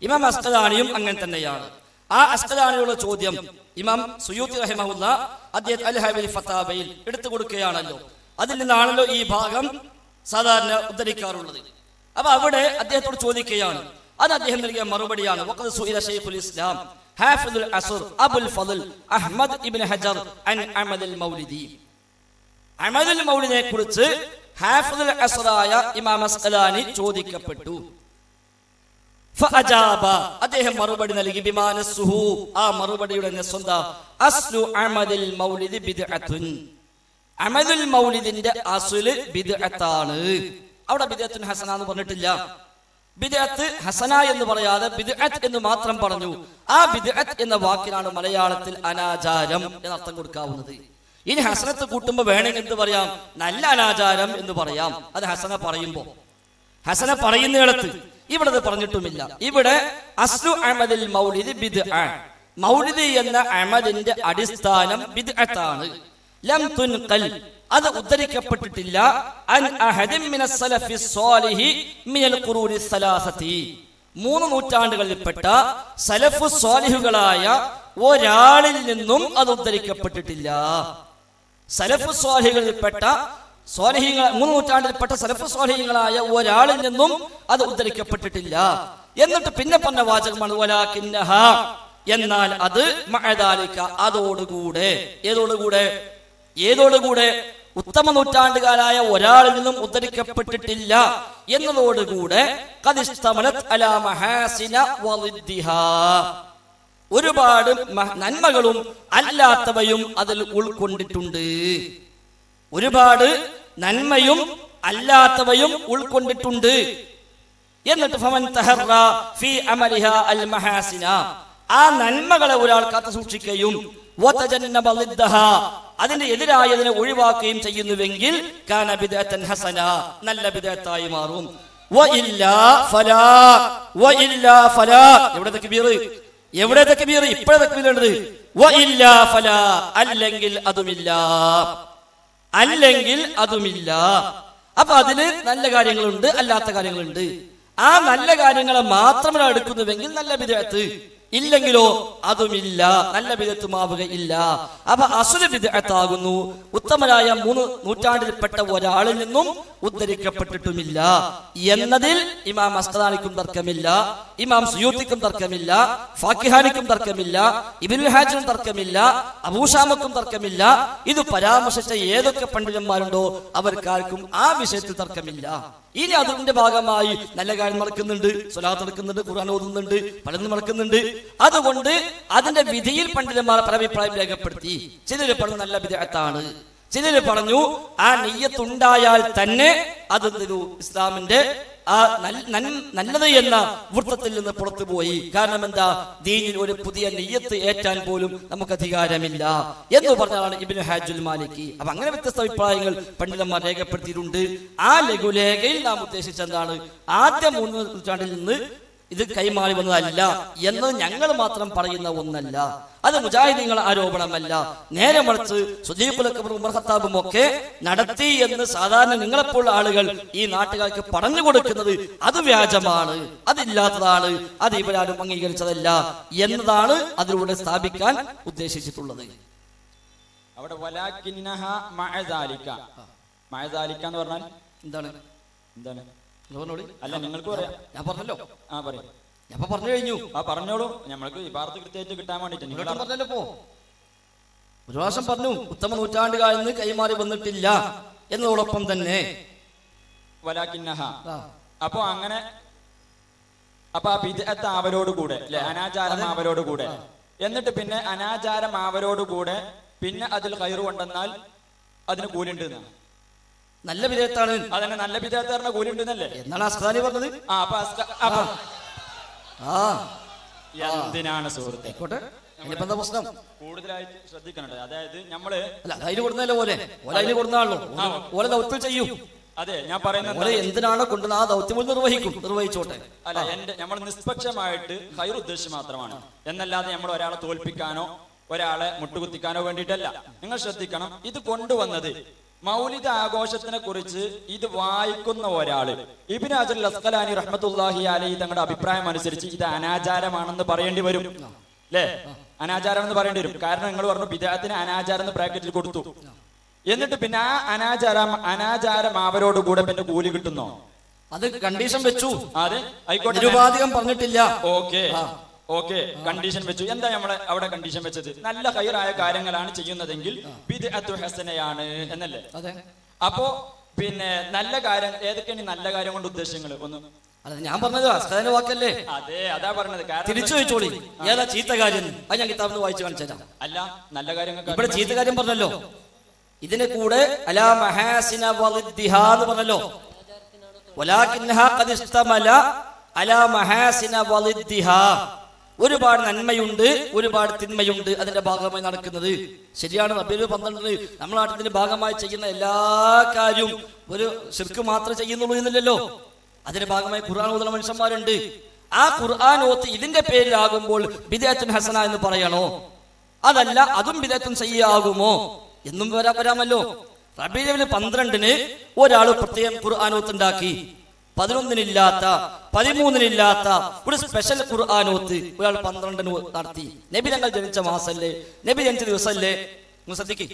ഇമാം അസ്ഖലാനിയും അങ്ങനെ തന്നെയാണ്. ആ അസ്ഖലാനിയുള്ള ചോദ്യം ഇമാം സുയൂത്തി റഹിമഹുല്ലാ അദ്ദേഹം അൽ ഹബീൽ ഫതാബയിൽ എടുത്തു കൊടുക്കുകയാണല്ലോ. അതിൽ നിന്നാണല്ലോ ഈ ഭാഗം സാധാരണ ഉദ്ധരിക്കാറുള്ളത്. അപ്പൊ അവിടെ അദ്ദേഹത്തോട് ചോദിക്കുകയാണ്. അത് അദ്ദേഹം നൽകിയ മറുപടിയാണ്. വഖദ് സുഇല ശൈഖുൽ ഇസ്ലാം ഹാഫിദുൽ അസ്ർ അബുൽ ഫളൽ അഹ്മദ് ഇബ്നു ഹജർ അൻ അമദുൽ മൗലിദി. അമദുൽ മൗലിദിനെ കുറിച്ച് ഹാഫിദുൽ അസ്റായ ഇമാം അസ്ഖലാനി ചോദിക്കപ്പെട്ടു. ഫഅജാബ, അദ്ദേഹം മറുപടി നൽകി. ബിമാനസുഹു, ആ മറുപടിയുടെ നസ്വന്ത അസ്ലു അമദുൽ മൗലിദി ബിദ്അത്തുൻ. അമദുൽ മൗലിദിന്റെ അസ്ല് ബിദ്അത്താണ്. അവിടെ ബിദ്അത്തുൻ ഹസന എന്ന് പറഞ്ഞിട്ടില്ല. ബിദ്അത്ത് ഹസന എന്ന് പറയാതെ ബിദ്അത്ത് എന്ന് മാത്രം പറഞ്ഞു. ആ ബിദ്അത്ത് എന്ന വാക്കിനാണ് മലയാളത്തിൽ അനാചാരം എന്നർത്ഥം കൊടുക്കാവുന്നത്. ഇനി ഹസനത്ത് കൂട്ടുമ്പോ വേണമെങ്കിൽ എന്ത് പറയാം? നല്ല അനാചാരം എന്ന് പറയാം. അത് ഹസന പറയുന്നിടത്ത് ഇവിടെ അത് പറഞ്ഞിട്ടുമില്ല. ഇവിടെ അസ്ലു അമദിൽ മൗലിദ് ബിദ്അ, മൗലിദ് എന്ന അമദിന്റെ അടിസ്ഥാനം ബിദ്അത്താണ്. ലം തുൻഖൽ, അത് ഉദ്ധരിക്കപ്പെട്ടിട്ടില്ല. അൻ അഹദിൻ മിനസ് സലഫി സ്വാലിഹി മിനൽ ഖുറൂനി സലാസതി, 3 നൂറ്റാണ്ടുകളിൽപ്പെട്ട സലഫു സ്വാലിഹുകളായ ഒരാളിൽ നിന്നും അത് ഉദ്ധരിക്കപ്പെട്ടിട്ടില്ല. സലഫു സ്വാലിഹുകളിൽപ്പെട്ട 3 നൂറ്റാണ്ടിൽപ്പെട്ട സലഫു സ്വാലിഹുകളായ ഒരാളിൽ നിന്നും അത് ഉദ്ധരിക്കപ്പെട്ടിട്ടില്ല. എന്നിട്ട് പിന്നെ പറഞ്ഞ വാചകമാണ് വലാകിന്നഹ, എന്നാൽ അത് മഅദാലിക, അതോടുകൂടെ. ഏതോടുകൂടെ ഉത്തമ നൂറ്റാണ്ടുകാരായ ഒരാളിൽ നിന്നും ഉദ്ധരിക്കപ്പെട്ടിട്ടില്ല എന്നതോടുകൂടെ ഖദിസ്തമലത് അലാ മഹാസിന വളിദ്ദിഹാ, ഒരുപാട് നന്മകളും അല്ലാത്തവയും അതിൽ ഉൾക്കൊണ്ടിട്ടുണ്ട്. ഒരുപാട് നന്മയും അല്ലാത്തവയും ഉൾക്കൊണ്ടിട്ടുണ്ട്. എന്നിട്ട് ഫമൻ തഹറ ഫീ അമലിഹാ അൽ മഹാസിന, ആ നന്മകളെ ഒരാൾ കാത്തു സൂക്ഷിക്കുകയും വതജന്നബ ളിദ്ദഹാ, അതിന്റെ എതിരായതിനെ ഒഴിവാക്കുകയും ചെയ്യുന്നുവെങ്കിൽ കാന ബിദ്അത്തൻ ഹസന, നല്ല ബിദ്അത്തായി മാറും. വഇല്ലാ ഫലാ, എവിടെ തക്ബീർ? ഇപ്പോഴേ തക്ബീർ ഉള്ളത്. വഇല്ലാ ഫലാ, അല്ലെങ്കിൽ അതുമില്ല. അപ്പൊ അതിന് നല്ല കാര്യങ്ങളുണ്ട്, അല്ലാത്ത കാര്യങ്ങളുണ്ട്. ആ നല്ല കാര്യങ്ങളെ മാത്രം എടുക്കുന്നുവെങ്കിൽ നല്ല ബിദ്അത്ത്, ഇല്ലെങ്കിലോ അതുമില്ല, നല്ല ബിദ്അത്തുമാവുകയില്ല. അപ്പൊ അസ്ലു ബിദ്അത്താകുന്നു. ഉത്തമരായ 3 നൂറ്റാണ്ടിൽപ്പെട്ട ഒരാളിൽ നിന്നും ഉദ്ധരിക്കപ്പെട്ടിട്ടുമില്ല എന്നതിൽ ഇമാം അസ്ഖലാനിക്കും തർക്കമില്ല, ഇമാം സുയൂത്തിക്കും തർക്കമില്ല, ഫാക്കിഹാനിക്കും തർക്കമില്ല, ഇബ്നുൽ ഹാജിനും തർക്കമില്ല, അബൂശാമക്കും തർക്കമില്ല. ഇത് പരാമർശിച്ച ഏതൊക്കെ പണ്ഡിതന്മാരുണ്ടോ അവർക്കാർക്കും ആ വിഷയത്തിൽ തർക്കമില്ല. ഇനി അതിന്റെ ഭാഗമായി നല്ല കാര്യം നടക്കുന്നുണ്ട്, സ്വലാത്ത് നടക്കുന്നുണ്ട്, ഖുർആൻ ഓതുന്നുണ്ട്, പലതും നടക്കുന്നുണ്ട്. അതുകൊണ്ട് അതിന്റെ വിധിയിൽ പണ്ഡിതന്മാർ പരഭിപ്രായം രേഖപ്പെടുത്തി. ചിലര് പറഞ്ഞു നല്ല ബിദ്അത്താണ്, ചിലര് പറഞ്ഞു ആ നിയ്യത്ത് ഉണ്ടായാൽ തന്നെ അത് ഇസ്ലാമിന്റെ ആ നല്ലത് എന്ന വൃത്തത്തിൽ നിന്ന് പുറത്തുപോയി. കാരണം എന്താ? ദീനിൽ ഒരു പുതിയ നിയ്യത്ത് ഏറ്റാൻ പോലും നമുക്ക് അധികാരമില്ല എന്ന് പറഞ്ഞാണ് ഇബ്നു ഹാജുൽ മാലിക്കി. അപ്പൊ അങ്ങനെ വ്യത്യസ്ത അഭിപ്രായങ്ങൾ പണ്ഡിതന്മാർ രേഖപ്പെടുത്തിയിട്ടുണ്ട്. ആ ലഘുലേഖയിൽ നാം ഉദ്ദേശിച്ചെന്താണ്? ആദ്യ 3 നൂറ്റാണ്ടിൽ നിന്ന് ഇത് കൈമാറി വന്നതല്ല എന്നത് ഞങ്ങൾ മാത്രം പറയുന്ന ഒന്നല്ല. അത് മുജാഹിദീങ്ങളുടെ ആരോപണമല്ല. നേരെ മറിച്ച് സുദീഖുൽ അക്ബർ, ഉമർ ഖത്താബും ഒക്കെ നടത്തി എന്ന് സാധാരണ നിങ്ങളെപ്പോലുള്ള ആളുകൾ ഈ നാട്ടുകാർക്ക് പറഞ്ഞു കൊടുക്കുന്നത് അത് വ്യാജമാണ്, അതില്ലാത്തതാണ്, അത് ഇവരാരും അംഗീകരിച്ചതല്ല എന്നതാണ് അതിലൂടെ സ്ഥാപിക്കാൻ ഉദ്ദേശിച്ചിട്ടുള്ളത്. അവിടെ വലാകിന്നഹ മഅദാലിക, മഅദാലിക എന്ന് പറഞ്ഞാൽ എന്താണ്? അല്ല നിങ്ങൾക്ക് പറയാം. ഞാൻ പറഞ്ഞല്ലോ. പറയും. ഞാൻ പറഞ്ഞു കഴിഞ്ഞു. പറഞ്ഞോളൂ. നമ്മൾക്ക് ഇബാറത്ത് കൃത്യമായിട്ട് കിട്ടാൻ വേണ്ടിട്ട് നിങ്ങൾ പറഞ്ഞല്ലോ. ഒരു പ്രാവശ്യം പറഞ്ഞു ഉത്തമ നൂറ്റാണ്ടുകാരിൽ നിന്ന് കൈമാറി വന്നിട്ടില്ല എന്നതോടൊപ്പം തന്നെ വലാകിന്നഹ. അപ്പൊ അങ്ങനെ അപ്പൊ ആ ബിദ്അത്ത് അവരോടുകൂടെ അല്ലെ, അനാചാരം അവരോടുകൂടെ, എന്നിട്ട് പിന്നെ അനാചാരം അവരോടുകൂടെ പിന്നെ അതിൽ ഖൈറ് കൊണ്ടെന്നാൽ അതിന് കൂലിണ്ട് എന്നാണ്. നല്ല വിധേയത്താണ്. അതന്നെ നല്ല ബിദ്അത്ത് പറഞ്ഞ കൂലിണ്ട് എന്നല്ലേ എന്നാണ് അസ്ഖലാനി പറഞ്ഞത്. എന്തിനാണ് സുഹൃത്തെ എന്താ പ്രശ്നം? കൂടുതലായിട്ട് ശ്രദ്ധിക്കണത്. അതായത് നമ്മള് അതിന് കൊടുക്കുന്നല്ലോ പോലെ അതിന് കൊടുന്നാണല്ലോ ഓലെ ദൗത്യം ചെയ്യും. അതെ, ഞാൻ പറയുന്നത് എന്തിനാണോ കൊണ്ടുവന്ന ആ ദൗത്യം നിർവഹിച്ചോട്ടെ. അല്ല, നമ്മൾ നിഷ്പക്ഷമായിട്ട് ഖൈർ ഉദ്ദേശം മാത്രമാണ് എന്നല്ലാതെ നമ്മൾ ഒരാളെ തോൽപ്പിക്കാനോ ഒരാളെ മുട്ടുകുത്തിക്കാനോ വേണ്ടിയിട്ടല്ല. നിങ്ങൾ ശ്രദ്ധിക്കണം, ഇത് കൊണ്ടുവന്നത് മൗലിദ് ആഘോഷത്തിനെ കുറിച്ച് ഇത് വായിക്കുന്ന ഒരാള് ഇബ്നു ഹജറുൽ അസ്ഖലാനി റഹ്മത്തുള്ളാഹി അലൈഹി തങ്ങളുടെ അഭിപ്രായം അനുസരിച്ച് ഇത് അനാചാരമാണെന്ന് പറയേണ്ടി വരും അല്ലേ? അനാചാരം എന്ന് പറയേണ്ടി വരും. കാരണം നിങ്ങൾ പറഞ്ഞു ബിദ്അത്തിന് അനാചാരം എന്ന് ബ്രാക്കറ്റിൽ കൊടുത്തു. എന്നിട്ട് പിന്നെ ആ അനാചാരം അവരോടുകൂടെ പിന്നെ കൂലി കിട്ടുന്നോ? അത് കണ്ടീഷൻ വെച്ചു. അതെ, ആയിക്കോട്ടെ, നിരുപാധികം പറഞ്ഞിട്ടില്ല. ഓക്കെ, കണ്ടീഷൻ വെച്ചു. എന്താ നമ്മളെ അവിടെ കണ്ടീഷൻ വെച്ചത്? നല്ല ഖൈറായ കാര്യങ്ങളാണ് ചെയ്യുന്നതെങ്കിൽ ബിദ്അത്തു ഹസനയാണ് എന്നല്ലേ? അപ്പോ പിന്നെ നല്ല കാര്യം ഏതൊക്കെയാണ് നല്ല കാര്യം കൊണ്ട് ഉദ്ദേശങ്ങൾ? ഒന്ന് അല്ല, ഞാൻ പറഞ്ഞത് അസ്ഖലാനി വാക്കല്ലേ? അതെ, അതാ പറഞ്ഞത്. തിരിച്ചു ചോദിച്ചോളി, ഏതാ ചീത്ത കാര്യം? അത് ഞാൻ കിതാബിൽ വായിച്ചു കാണിച്ചു. അല്ല, നല്ല കാര്യങ്ങൾ ഇവിടെ ചീത്ത കാര്യം പറഞ്ഞല്ലോ. ഇതിന് കൂടെ അലാ മഹാസിന വളിദ്ദിഹ എന്ന് പറഞ്ഞല്ലോ. വലാകിന്നഹാ ഖദ് ഇസ്തമല അലാ മഹാസിന വളിദ്ദിഹ. ഒരുപാട് നന്മയുണ്ട്, ഒരുപാട് തിന്മയുണ്ട് അതിന്റെ ഭാഗമായി നടക്കുന്നത്. ശരിയാണ്. റബീഉൽ 12 നമ്മുടെ നാട്ടിന്റെ ഭാഗമായി ചെയ്യുന്ന എല്ലാ കാര്യവും ഒരു ശിർക്ക് മാത്രമേ ചെയ്യുന്നുള്ളൂ എന്നില്ലല്ലോ. അതിന്റെ ഭാഗമായി ഖുർആൻ ഓതുന്ന മനുഷ്യന്മാരുണ്ട്. ആ ഖുർആൻ ഓത്ത് ഇതിന്റെ പേരിലാകുമ്പോൾ ബിദ്അത്തുൻ ഹസന എന്ന് പറയണോ? അതല്ല അതും ബിദ്അത്തുൻ സയ്യിആകുമോ എന്നും വരാമല്ലോ. റബീഉൽ 12 ഒരാൾ പ്രത്യേകം ഖുർആൻ ഓത്ത് ഉണ്ടാക്കി. 11-നില്ലാത്ത 13-നില്ലാത്ത ഒരു സ്പെഷ്യൽ ഖുർആൻ ഓത്ത് ഒരാൾ 12-ന് നടത്തി. നബി തങ്ങൾ ജനിച്ച മാസല്ലേ, നബി ജനിച്ച ദിവസമല്ലേ? നിങ്ങൾ ശ്രദ്ധിക്കേ,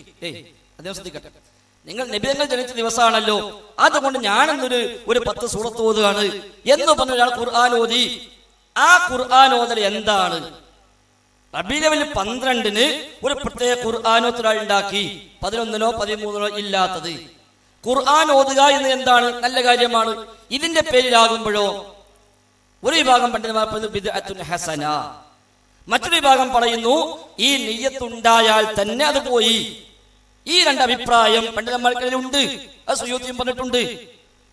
അദ്ദേഹം ശ്രദ്ധിക്കട്ടെ. നിങ്ങൾ നബി തങ്ങൾ ജനിച്ച ദിവസമാണല്ലോ, അതുകൊണ്ട് ഞാനെന്നൊരു 10 സൂറത്ത് ഓതുകയാണ് എന്ന് പറഞ്ഞ ഒരാൾ ഖുർആൻ ഓതി. ആ ഖുർആൻ ഓതൽ എന്താണ്? റബീഉൽ 12-ന് ഒരു പ്രത്യേക ഖുർആൻ ഓത്ത് ഒരാൾ ഉണ്ടാക്കി, 11-നോ 13-നോ ഇല്ലാത്തത്. ഖുർആൻ ഓതുക എന്ന് എന്താണ്? നല്ല കാര്യമാണ്. ഇതിന്റെ പേരിലാകുമ്പോഴോ ഒരു വിഭാഗം പണ്ഡിതന്മാർ പറയുന്നത് ബിദ്അത്തുൻ ഹസന, മറ്റൊരു വിഭാഗം പറയുന്നു ഈ നിയ്യത്തുണ്ടായാൽ തന്നെ അത് പോയി. ഈ രണ്ട് അഭിപ്രായം പണ്ഡിതന്മാർക്കിടയിൽ ഉണ്ട്. അത് സുയൂത്തിയും പറഞ്ഞിട്ടുണ്ട്.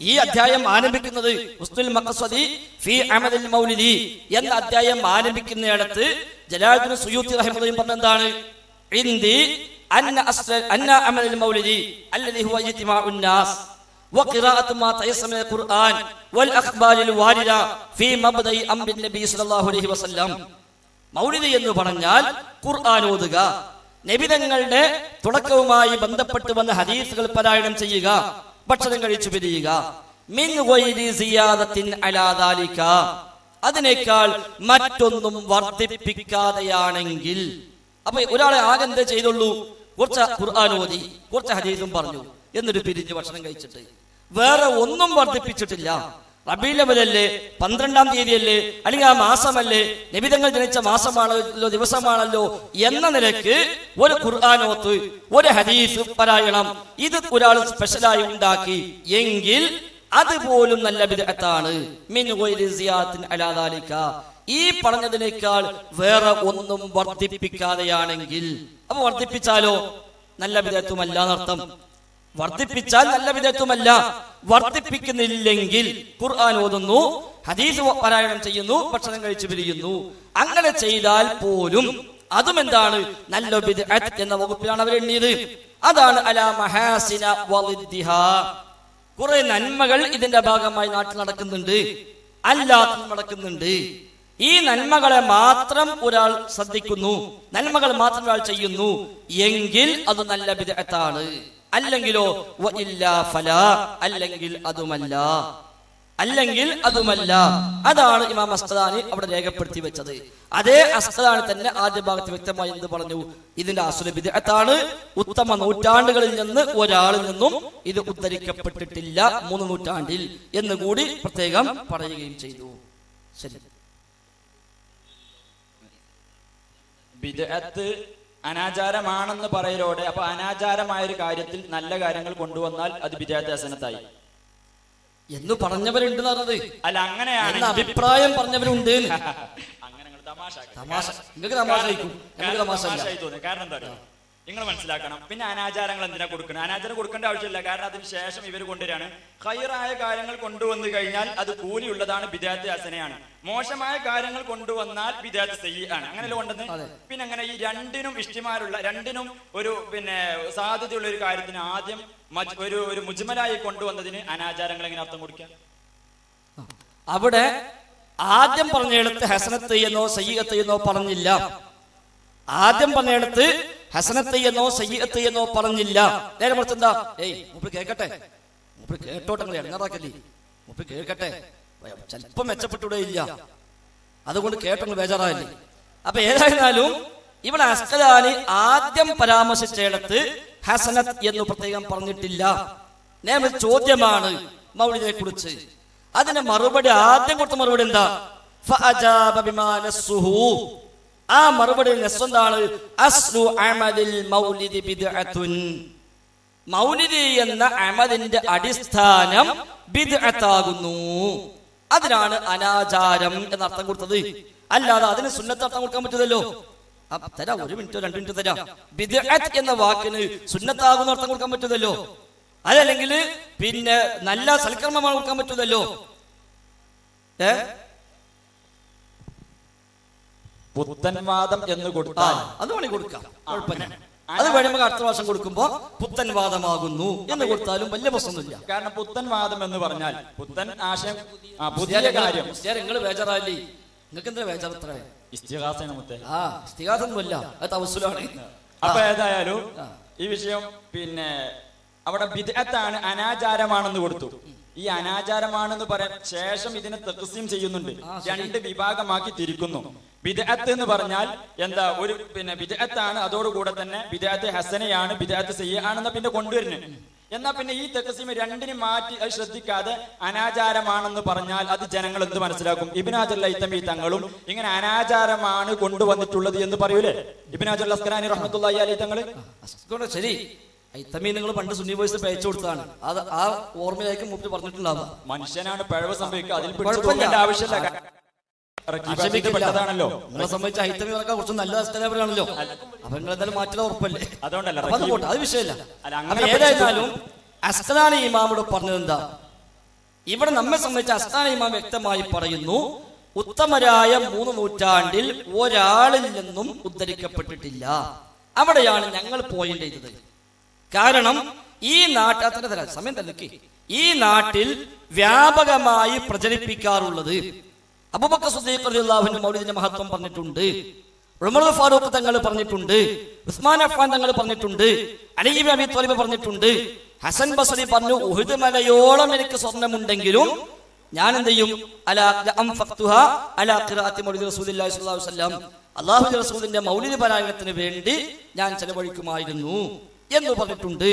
ഈ അധ്യായം ആരംഭിക്കുന്നത് ഉസ്തുൽ മഖ്സദി ഫീ അമദിൽ മൗലിദി എന്ന അധ്യായം ആരംഭിക്കുന്നിടത്ത് ജലാലുദ്ദീൻ സുയൂത്തി റഹിമഹുല്ലാഹ് പറഞ്ഞെന്താണ്? ഇൻദി അന്ന അമദിൽ മൗലിദി അല്ലദി ഹുവ ഇജ്തിമാഉൻ നാസ് വഖിറാഅത്തു മാ തയസ്സമ മിനൽ ഖുർആൻ വൽ അഖ്ബാരിൽ വാരിദ ഫീ മബ്ദഇ അംരിൻ നബി സല്ലല്ലാഹു അലൈഹി വസല്ലം. മൗലിദ് എന്ന് പറഞ്ഞാൽ ഖുർആൻ ഓതുക, നബിതങ്ങളുടെ തുടക്കവുമായി ബന്ധപ്പെട്ട് വന്ന ഹദീസുകൾ പാരായണം ചെയ്യുക, ഭക്ഷണം കഴിച്ചു പിരിയുക. മിൻ ഗൈരി സിയാദത്തിൻ അലാ ദാലിക, അതിനേക്കാൾ മറ്റൊന്നും വർദ്ധിപ്പിക്കാതെയാണെങ്കിൽ. അപ്പൊ ഒരാളെ ആകെ എന്തേ ചെയ്തുള്ളൂ? കുറച്ച് ഖുർആൻ ഓതി, കുറച്ച് ഹദീസും പറഞ്ഞു, എന്നിട്ട് പിരിഞ്ഞ് ഭക്ഷണം കഴിച്ചിട്ട് വേറെ ഒന്നും വർദ്ധിപ്പിച്ചിട്ടില്ല. റബീഉൽ അവ്വലല്ലേ, 12-ാം തീയതിയല്ലേ, അല്ലെങ്കിൽ ആ മാസമല്ലേ, നബിതങ്ങൾ ജനിച്ച മാസമാണല്ലോ, ദിവസമാണല്ലോ എന്ന നിലക്ക് ഒരു ഖുർആൻ ഓത്ത്, ഒരു ഹദീസ് പാരായണം ഇത് ഒരാൾ സ്പെഷ്യലായി ഉണ്ടാക്കി എങ്കിൽ അതുപോലും നല്ല ബിദ്അത്താണ്. മിൻ ഗൈരി സിയാദത്തിൻ അലാ ദാലിക, ഈ പറഞ്ഞതിനേക്കാൾ വേറെ ഒന്നും വർദ്ധിപ്പിക്കാതെയാണെങ്കിൽ. അപ്പൊ വർദ്ധിപ്പിച്ചാലോ നല്ല ബിദ്അത്തുമല്ല എന്നർത്ഥം. വർദ്ധിപ്പിച്ചാൽ നല്ല ബിദ്അത്തുമല്ല. വർദ്ധിപ്പിക്കുന്നില്ലെങ്കിൽ ഖുർആൻ ഓതുന്നു, ഹദീസ് പാരായണം ചെയ്യുന്നു, ഭക്ഷണം കഴിച്ചു പിരിയുന്നു, അങ്ങനെ ചെയ്താൽ പോലും അതും എന്താണ്? നല്ല ബിദ്അത്ത് എന്ന വകുപ്പിലാണ് അവർ എണ്ണിയത്. അതാണ് അലാ മഹാസിന വളിദ്ദിഹ. കുറെ നന്മകൾ ഇതിന്റെ ഭാഗമായി നാട്ടിൽ നടക്കുന്നുണ്ട്, അല്ലാത്തതും നടക്കുന്നുണ്ട്. ഈ നന്മകളെ മാത്രം ഒരാൾ ശ്രദ്ധിക്കുന്നു, നന്മകൾ മാത്രം ഒരാൾ ചെയ്യുന്നു എങ്കിൽ അത് നല്ല ബിദ്അത്താണ്. അല്ലെങ്കിലോ വഇല്ലാ ഫലാ, അല്ലെങ്കിൽ അതുമല്ല. അതാണ് ഇമാം അസ്ഖലാനി അവിടെ രേഖപ്പെടുത്തി വെച്ചത്. അതേ അസ്ഖലാനി തന്നെ ആദ്യ ഭാഗത്ത് വ്യക്തമായി എന്ത് പറഞ്ഞു? ഇതിന്റെ അസ്ല ബിദ്അത്താണ്. ഉത്തമ നൂറ്റാണ്ടുകളിൽ നിന്ന് ഒരാളിൽ നിന്നും ഇത് ഉദ്ധരിക്കപ്പെട്ടിട്ടില്ല 3 നൂറ്റാണ്ടിൽ എന്നുകൂടി പ്രത്യേകം പറയുകയും ചെയ്തു. ശരി. ബിദ്അത്ത് അനാചാരമാണെന്ന് പറയലോടെ അപ്പൊ അനാചാരമായ ഒരു കാര്യത്തിൽ നല്ല കാര്യങ്ങൾ കൊണ്ടുവന്നാൽ അത് ബിദ്അത്ത് ഹസനത്തായി എന്ന് പറഞ്ഞവരുണ്ട് പറഞ്ഞത്. അല്ല, അങ്ങനെയാണ് അഭിപ്രായം പറഞ്ഞവരുണ്ട്. അങ്ങനെ തമാശ നിങ്ങൾക്ക് തമാശ തോന്നി. കാരണം എന്താ പറയുക, നിങ്ങൾ മനസ്സിലാക്കണം. പിന്നെ അനാചാരങ്ങൾ എന്തിനാ കൊടുക്കണം? അനാചാരം കൊടുക്കേണ്ട ആവശ്യമില്ല. കാരണം അതിന് ശേഷം ഇവർ കൊണ്ടുവരാണ് ഖൈറായ കാര്യങ്ങൾ കൊണ്ടുവന്നു കഴിഞ്ഞാൽ അത് കൂലിയുള്ളതാണ്, ബിദ്അത്ത് ഹസനയാണ്. മോശമായ കാര്യങ്ങൾ കൊണ്ടുവന്നാൽ ബിദ്അത്ത് സയ്യിഅാണ്. അങ്ങനെയല്ല കൊണ്ടുവന്ന്. പിന്നെ അങ്ങനെ ഈ രണ്ടിനും ഇഷ്ടിമാരുള്ള, രണ്ടിനും ഒരു സാധ്യതയുള്ള ഒരു കാര്യത്തിന് ആദ്യം ഒരു മുജ്മലായി കൊണ്ടുവന്നതിന് അനാചാരങ്ങൾ എങ്ങനെ അർത്ഥം കൊടുക്കാം? അവിടെ ആദ്യം പറഞ്ഞെടുത്ത് ഹസനത്ത് എന്നോ സയ്യിഅത്ത് എന്നോ പറഞ്ഞില്ല. ആദ്യം പറഞ്ഞെടുത്ത് ഹസനത്ത് എന്നോ സയ്യിഅത്ത് എന്നോ പറഞ്ഞില്ല. നേരെ മറിച്ച് എന്താ, മൂപ്പര് കേൾക്കട്ടെ, മൂപ്പര് കേട്ടോട്ടെ, നിങ്ങൾ ഇടങ്ങാറാക്കല്ലേ, മൂപ്പര് കേൾക്കട്ടെ, ചിലപ്പം മെച്ചപ്പെട്ടൂടെ ഇല്ല, അതുകൊണ്ട് കേട്ടോ ബേജാറായില്ലേ. അപ്പൊ ഏതായിരുന്നാലും ഇവിടെ അസ്കലാനി ആദ്യം പരാമർശിച്ചിടത്ത് ഹസനത്ത് എന്ന് പ്രത്യേകം പറഞ്ഞിട്ടില്ല. നേരെ ചോദ്യമാണ് മൗലിദിനെ കുറിച്ച്. അതിന് മറുപടി ആദ്യം കൊടുത്ത മറുപടി എന്താ? ഫഅജാബ ബിമാ നസ്സുഹു. ആ മറുപടി എന്താണ്? അസ്ലു അമലിൽ മൗലിദി ബിദ്അത്തുൻ. മൗലിദി എന്ന അമലിന്റെ അടിസ്ഥാനം ബിദ്അത്താകുന്നു. അതിനാണ് അനാചാരം എന്നർത്ഥം കൊടുത്തത്. അല്ലാതെ അതിന് സുന്നത്ത് അർത്ഥം കൊടുക്കാൻ പറ്റില്ലല്ലോ. തരാം, 1 മിനിറ്റോ 2 മിനിറ്റോ തരാം. ബിദ്അത്ത് എന്ന വാക്കിന് സുന്നത്താകുന്ന അർത്ഥം കൊടുക്കാൻ പറ്റില്ലല്ലോ. അതല്ലെങ്കിൽ പിന്നെ നല്ല സൽക്കർമ്മമാണ് കൊടുക്കാൻ പറ്റില്ലല്ലോ. പുത്തൻവാദം എന്ന് കൊടുത്താൽ അത് വേണമെങ്കിൽ കൊടുക്കാം, കുഴപ്പമില്ല. അത് വേണമെങ്കിൽ അടുത്ത വർഷം കൊടുക്കുമ്പോ പുത്തൻവാദമാകുന്നു എന്ന് കൊടുത്താലും വലിയ പ്രശ്നമൊന്നുമില്ല. കാരണം പുത്തൻവാദം എന്ന് പറഞ്ഞാൽ പുത്തൻ ആശയം, പുതിയ കാര്യം. നിങ്ങൾ ബേജാറായില്ലേ? നിങ്ങൾക്ക് എന്താ ബേജാർ? എത്ര ഇസ്തിഗാസൊന്നുമല്ല, അത് തവസ്സുലാണ്. അപ്പൊ ഏതായാലും ഈ വിഷയം പിന്നെ അവിടെ ബിദ്അത്താണ്, അനാചാരമാണെന്ന് കൊടുത്തു. ഈ അനാചാരമാണെന്ന് പറയാൻ ശേഷം ഇതിനെ തഖ്സീം ചെയ്യുന്നുണ്ട്, 2 വിഭാഗമാക്കി തിരിക്കുന്നു. ബിദ്അത്ത് എന്ന് പറഞ്ഞാൽ എന്താ? ഒരു ബിദ്അത്താണ്, അതോടുകൂടെ തന്നെ ബിദ്അത്ത് ഹസനയാണ്, ബിദ്അത്ത് സയ്യിഅാണെന്ന് പിന്നെ കൊണ്ടുവരുന്നത്. എന്നാ പിന്നെ ഈ തഖ്സീം രണ്ടിനും മാറ്റി അത് ശ്രദ്ധിക്കാതെ അനാചാരമാണെന്ന് പറഞ്ഞാൽ അത് ജനങ്ങൾ എന്ത് മനസ്സിലാക്കും? ഇബ്നു ഹജർ ഹൈതമി തങ്ങളും ഇങ്ങനെ അനാചാരമാണ് കൊണ്ടുവന്നിട്ടുള്ളത് എന്ന് പറയൂലേ ഇബ്നു ഹജർ അസ്ഖലാനി റഹ്മത്തുള്ളാഹി അലൈഹി തങ്ങൾ. ശരി, ഹൈതമി നിങ്ങൾ പണ്ട് സുന്നി വോയിസ് അയച്ചു കൊടുത്താണ്, അത് ആ ഓർമ്മയിലേക്ക് മുമ്പ് പറഞ്ഞിട്ടുണ്ടാവാം. മനുഷ്യനാണ് പിഴവ് സംഭവിക്കുക, അതിൽ പിടിച്ചു ആവശ്യമില്ല. ണല്ലോ നിങ്ങളെ സംബന്ധിച്ച് ഹൈതമി കുറച്ച് നല്ല അസ്കലാബറാണല്ലോ. അപ്പൊ നിങ്ങൾ എന്തായാലും മാറ്റുക ഉറപ്പല്ലേ? അതുകൊണ്ടല്ല, അത് വിഷയമല്ല. അപ്പൊ ഏതായാലും അസ്കലാനി ഇമാമോട് പറഞ്ഞത് എന്താ? ഇവിടെ നമ്മെ സംബന്ധിച്ച് അസ്കലാനി ഇമാം വ്യക്തമായി പറയുന്നു, ഉത്തമരായ 3 നൂറ്റാണ്ടിൽ ഒരാളിൽ നിന്നും ഉദ്ധരിക്കപ്പെട്ടിട്ടില്ല. അവിടെയാണ് ഞങ്ങൾ പോയിന്റ് ചെയ്തത്. കാരണം ഈ നാട്ടിൽ സമയം തന്നെ ഈ നാട്ടിൽ വ്യാപകമായി പ്രചരിപ്പിക്കാറുള്ളത് അബൂബക്കർ സിദ്ദീഖ് റളിയല്ലാഹു അൻഹു മൗലിദിന്റെ മഹത്വം പറഞ്ഞിട്ടുണ്ട്, ഉമർ ഫാറൂഖ് തങ്ങൾ പറഞ്ഞിട്ടുണ്ട്, ഉസ്മാൻ അഫ്ഫാൻ തങ്ങൾ പറഞ്ഞിട്ടുണ്ട്, അലി ഇബ്നു അബീ ത്വാലിബ് പറഞ്ഞിട്ടുണ്ട്, ഹസൻ ബസ്രി പറഞ്ഞു ഉഹുദ് മലയോളം എനിക്ക് സ്വർണ്ണമുണ്ടെങ്കിലും ഞാൻ എന്ത് ചെയ്യും? അല്ലാഹുവിന്റെ റസൂലിന്റെ മൗലിദ് പാരായണത്തിന് വേണ്ടി ഞാൻ ചെലവഴിക്കുമായിരുന്നു എന്ന് പറഞ്ഞിട്ടുണ്ട്.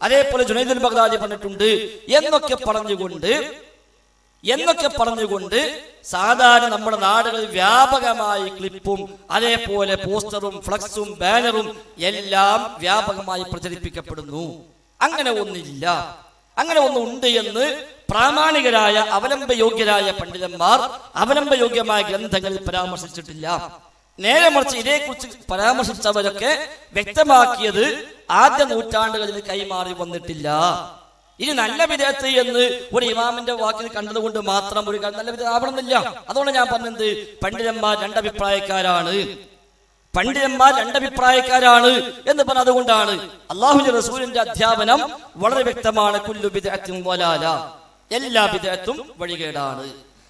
അതേപോലെ ജുനൈദുൽ ബഗ്ദാദി പറഞ്ഞിട്ടുണ്ട് എന്നൊക്കെ പറഞ്ഞുകൊണ്ട് സാധാരണ നമ്മുടെ നാടുകളിൽ വ്യാപകമായി ക്ലിപ്പും അതേപോലെ പോസ്റ്ററും ഫ്ലക്സും ബാനറും എല്ലാം വ്യാപകമായി പ്രചരിപ്പിക്കപ്പെടുന്നു. അങ്ങനെ ഒന്നില്ല, അങ്ങനെ ഒന്നുണ്ട് എന്ന് പ്രാമാണികരായ അവലംബയോഗ്യരായ പണ്ഡിതന്മാർ അവലംബയോഗ്യമായ ഗ്രന്ഥങ്ങളിൽ പരാമർശിച്ചിട്ടില്ല. നേരെ മറിച്ച് ഇതേക്കുറിച്ച് പരാമർശിച്ചവരൊക്കെ വ്യക്തമാക്കിയത് ആദ്യ നൂറ്റാണ്ടുകളിൽ കൈമാറി വന്നിട്ടില്ല. ഇനി നല്ല ബിദ്അത്ത് എന്ന് ഒരു ഇമാമിന്റെ വാക്കിൽ കണ്ടതുകൊണ്ട് മാത്രം ഒരു നല്ല ബിദ്അത്ത് ആവണമെന്നില്ല. അതുകൊണ്ട് ഞാൻ പറഞ്ഞത് പണ്ഡിതന്മാർ രണ്ടഭിപ്രായക്കാരാണ് എന്ന് പറഞ്ഞതുകൊണ്ടാണ്. അല്ലാഹുവിന്റെ റസൂലിന്റെ അധ്യാപനം വളരെ വ്യക്തമാണ്, കുല്ലു ബിദ്അത്തിൻ ളലാല, എല്ലാ ബിദ്അത്തും വഴികേടാണ്.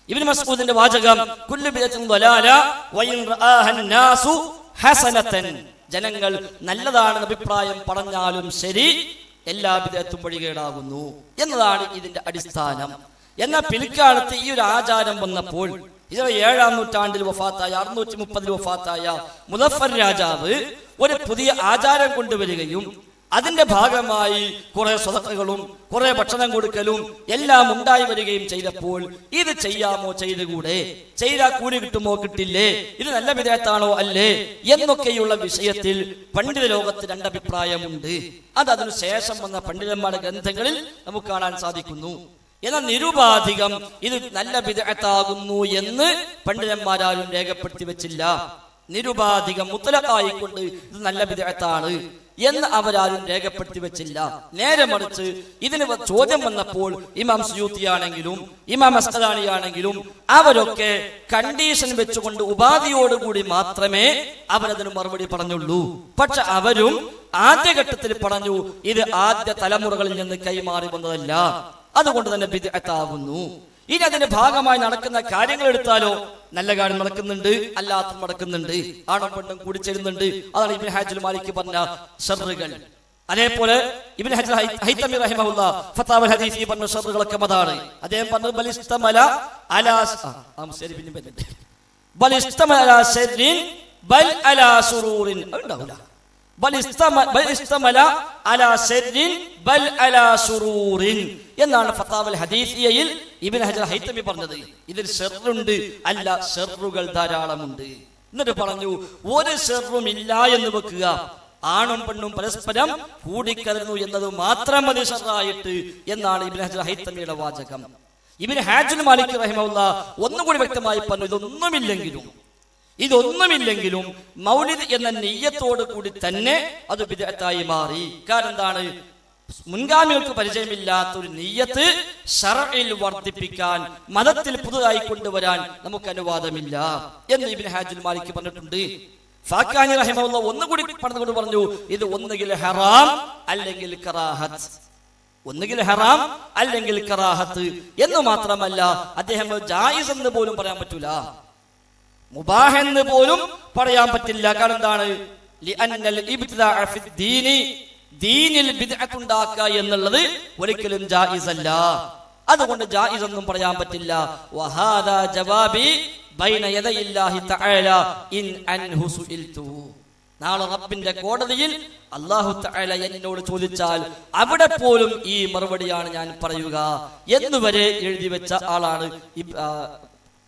ഇബ്നു മസ്ഊദിന്റെ വാചകം കുല്ലു ബിദ്അത്തിൻ ളലാല വഇൻ റആഹൻ നാസു ഹസനതൻ, ജനങ്ങൾ നല്ലതാണെന്ന് അഭിപ്രായം പറഞ്ഞാലും ശരി എല്ലാ ബിദ്അത്തും വഴികേടാകുന്നു എന്നതാണ് ഇതിന്റെ അടിസ്ഥാനം. എന്നാൽ പിൽക്കാലത്ത് ഈ ഒരു ആചാരം വന്നപ്പോൾ 7-ാം നൂറ്റാണ്ടിൽ വഫാത്തായ 630 വഫാത്തായ മുദഫർ രാജാവ് ഒരു പുതിയ ആചാരം കൊണ്ടുവരികയും അതിന്റെ ഭാഗമായി കുറെ സ്വതക്കകളും കുറെ ഭക്ഷണം കൊടുക്കലും എല്ലാം ഉണ്ടായി വരികയും ചെയ്തപ്പോൾ ഇത് ചെയ്യാമോ, ചെയ്തുകൂടെ, ചെയ്താൽ കൂലി കിട്ടുമോ കിട്ടില്ലേ, ഇത് നല്ല വിധേയത്താണോ അല്ലേ എന്നൊക്കെയുള്ള വിഷയത്തിൽ പണ്ഡിത ലോകത്ത് രണ്ടഭിപ്രായമുണ്ട്. അത് അതിനു ശേഷം വന്ന പണ്ഡിതന്മാരുടെ ഗ്രന്ഥങ്ങളിൽ നമുക്ക് കാണാൻ സാധിക്കുന്നു. എന്നാൽ നിരുപാധികം ഇത് നല്ല ബിദ്അത്താകുന്നു എന്ന് പണ്ഡിതന്മാരാരും രേഖപ്പെടുത്തി വെച്ചില്ല. നിരുപാധികം മുത്തലഖായിക്കൊണ്ട് ഇത് നല്ല ബിദ്അത്താണ് എന്ന് അവരാരും രേഖപ്പെടുത്തി വെച്ചില്ല. നേരെ മറിച്ച് ഇതിന് ചോദ്യം വന്നപ്പോൾ ഇമാം സുയൂത്തി ആണെങ്കിലും ഇമാം അസ്ഖലാനി ആണെങ്കിലും അവരൊക്കെ കണ്ടീഷൻ വെച്ചുകൊണ്ട് ഉപാധിയോടുകൂടി മാത്രമേ അവരതിന് മറുപടി പറഞ്ഞുള്ളൂ. പക്ഷെ അവരും ആദ്യഘട്ടത്തിൽ പറഞ്ഞു ഇത് ആദ്യ തലമുറകളിൽ നിന്ന് കൈമാറി വന്നതല്ല, അതുകൊണ്ട് തന്നെ ബിദ്അത്താകുന്നു. ഇനി അതിന്റെ ഭാഗമായി നടക്കുന്ന കാര്യങ്ങൾ എടുത്താലോ, നല്ല കാര്യം നടക്കുന്നുണ്ട്, അല്ലാത്തതും നടക്കുന്നുണ്ട്, ആണും പെണ്ണും കൂടി ചേരുന്നുണ്ട്. അതാണ് ഇബ്നു ഹാജർ മാലിക് പറഞ്ഞ ഷർറുകൾ. അതേപോലെ ഇബ്നു ഹജർ ഹൈതമി റഹിമഹുല്ലാഹ് ഫതാവൽ ഹദീസി പറഞ്ഞ ഷർറുകളൊക്കെ അതാണ്. അദ്ദേഹം പറഞ്ഞു ബലിസ്തമല അലാ ബലിസ്തമല അലാ ശർറിൻ ബൽ അലാ സുറൂറിൻ. ഉണ്ടാവില്ല. എന്നാണ് ഫതാവൽ ഹദീസിയയിൽ ഇബ്നു ഹജർ ഹൈതമി പറഞ്ഞത്. ഇതിൽ ഷർറുണ്ട്, അല്ല ഷർറുകൾ ധാരാളമുണ്ട്. എന്നിട്ട് പറഞ്ഞു ഒരു ഷർറും ഇല്ല എന്ന് വെക്കുക, ആണും പെണ്ണും പരസ്പരം കൂടിക്കലർന്നു എന്നത് മാത്രം മതി ഷർറായിട്ട് എന്നാണ് ഇബ്നു ഹജർ ഹൈതമിയുടെ വാചകം. ഇബ്നു ഹാജർ മാലിക് റഹിമഹുല്ലാഹ് ഒന്നുകൂടി വ്യക്തമായി പറഞ്ഞു ഇതൊന്നുമില്ലെങ്കിലും മൗലിദ് എന്ന നിയ്യത്തോട് കൂടി തന്നെ അത് ബിദ്അത്തായി മാറി. കാരണം എന്താണ്? മുൻഗാമികൾക്ക് പരിചയമില്ലാത്തൊരു നിയ്യത്ത് ശർഇൽ വർദ്ധിപ്പിക്കാൻ, മതത്തിൽ പുതുതായി കൊണ്ടുവരാൻ നമുക്ക് അനുവാദമില്ല എന്ന് ഇബ്നു ഹാജർ മാലിക് പറഞ്ഞിട്ടുണ്ട്. ഫാക്കാനി റഹിമഹുല്ലാഹ് ഒന്നുകൂടി പറഞ്ഞുകൊണ്ട് പറഞ്ഞു ഇത് ഒന്നുകിൽ ഹറാം അല്ലെങ്കിൽ കറാഹത്ത്, ഒന്നുകിൽ ഹറാം അല്ലെങ്കിൽ കറാഹത്ത് എന്ന് മാത്രമല്ല അദ്ദേഹം ജായിസ് എന്ന് പോലും പറയാൻ പറ്റൂല, മുബാഹ് എന്ന് പോലും പറയാൻ പറ്റില്ല. കാരണം എന്താണ്? ലിഅന്നൽ ഇബ്തിദാഅ ഫിദ്ദീനി, ദീനിൽ ബിദ്അത്ത് ഉണ്ടാക്കുക എന്നുള്ളത് ഒരിക്കലും ജായിസ് അല്ല, അതുകൊണ്ട് ജായിസ് ഒന്നും പറയാൻ പറ്റില്ല. വഹാദാ ജവാബി ബൈന യദയില്ലാഹി തആല ഇൻ അൻഹു സുഇൽതു. നാളെ റബ്ബിന്റെ കോടതിയിൽ അല്ലാഹു തആല എന്നോട് ചോദിച്ചാൽ അവിടെ പോലും ഈ മറുപടിയാണ് ഞാൻ പറയുക എന്നുവരെ എഴുതി വെച്ച ആളാണ്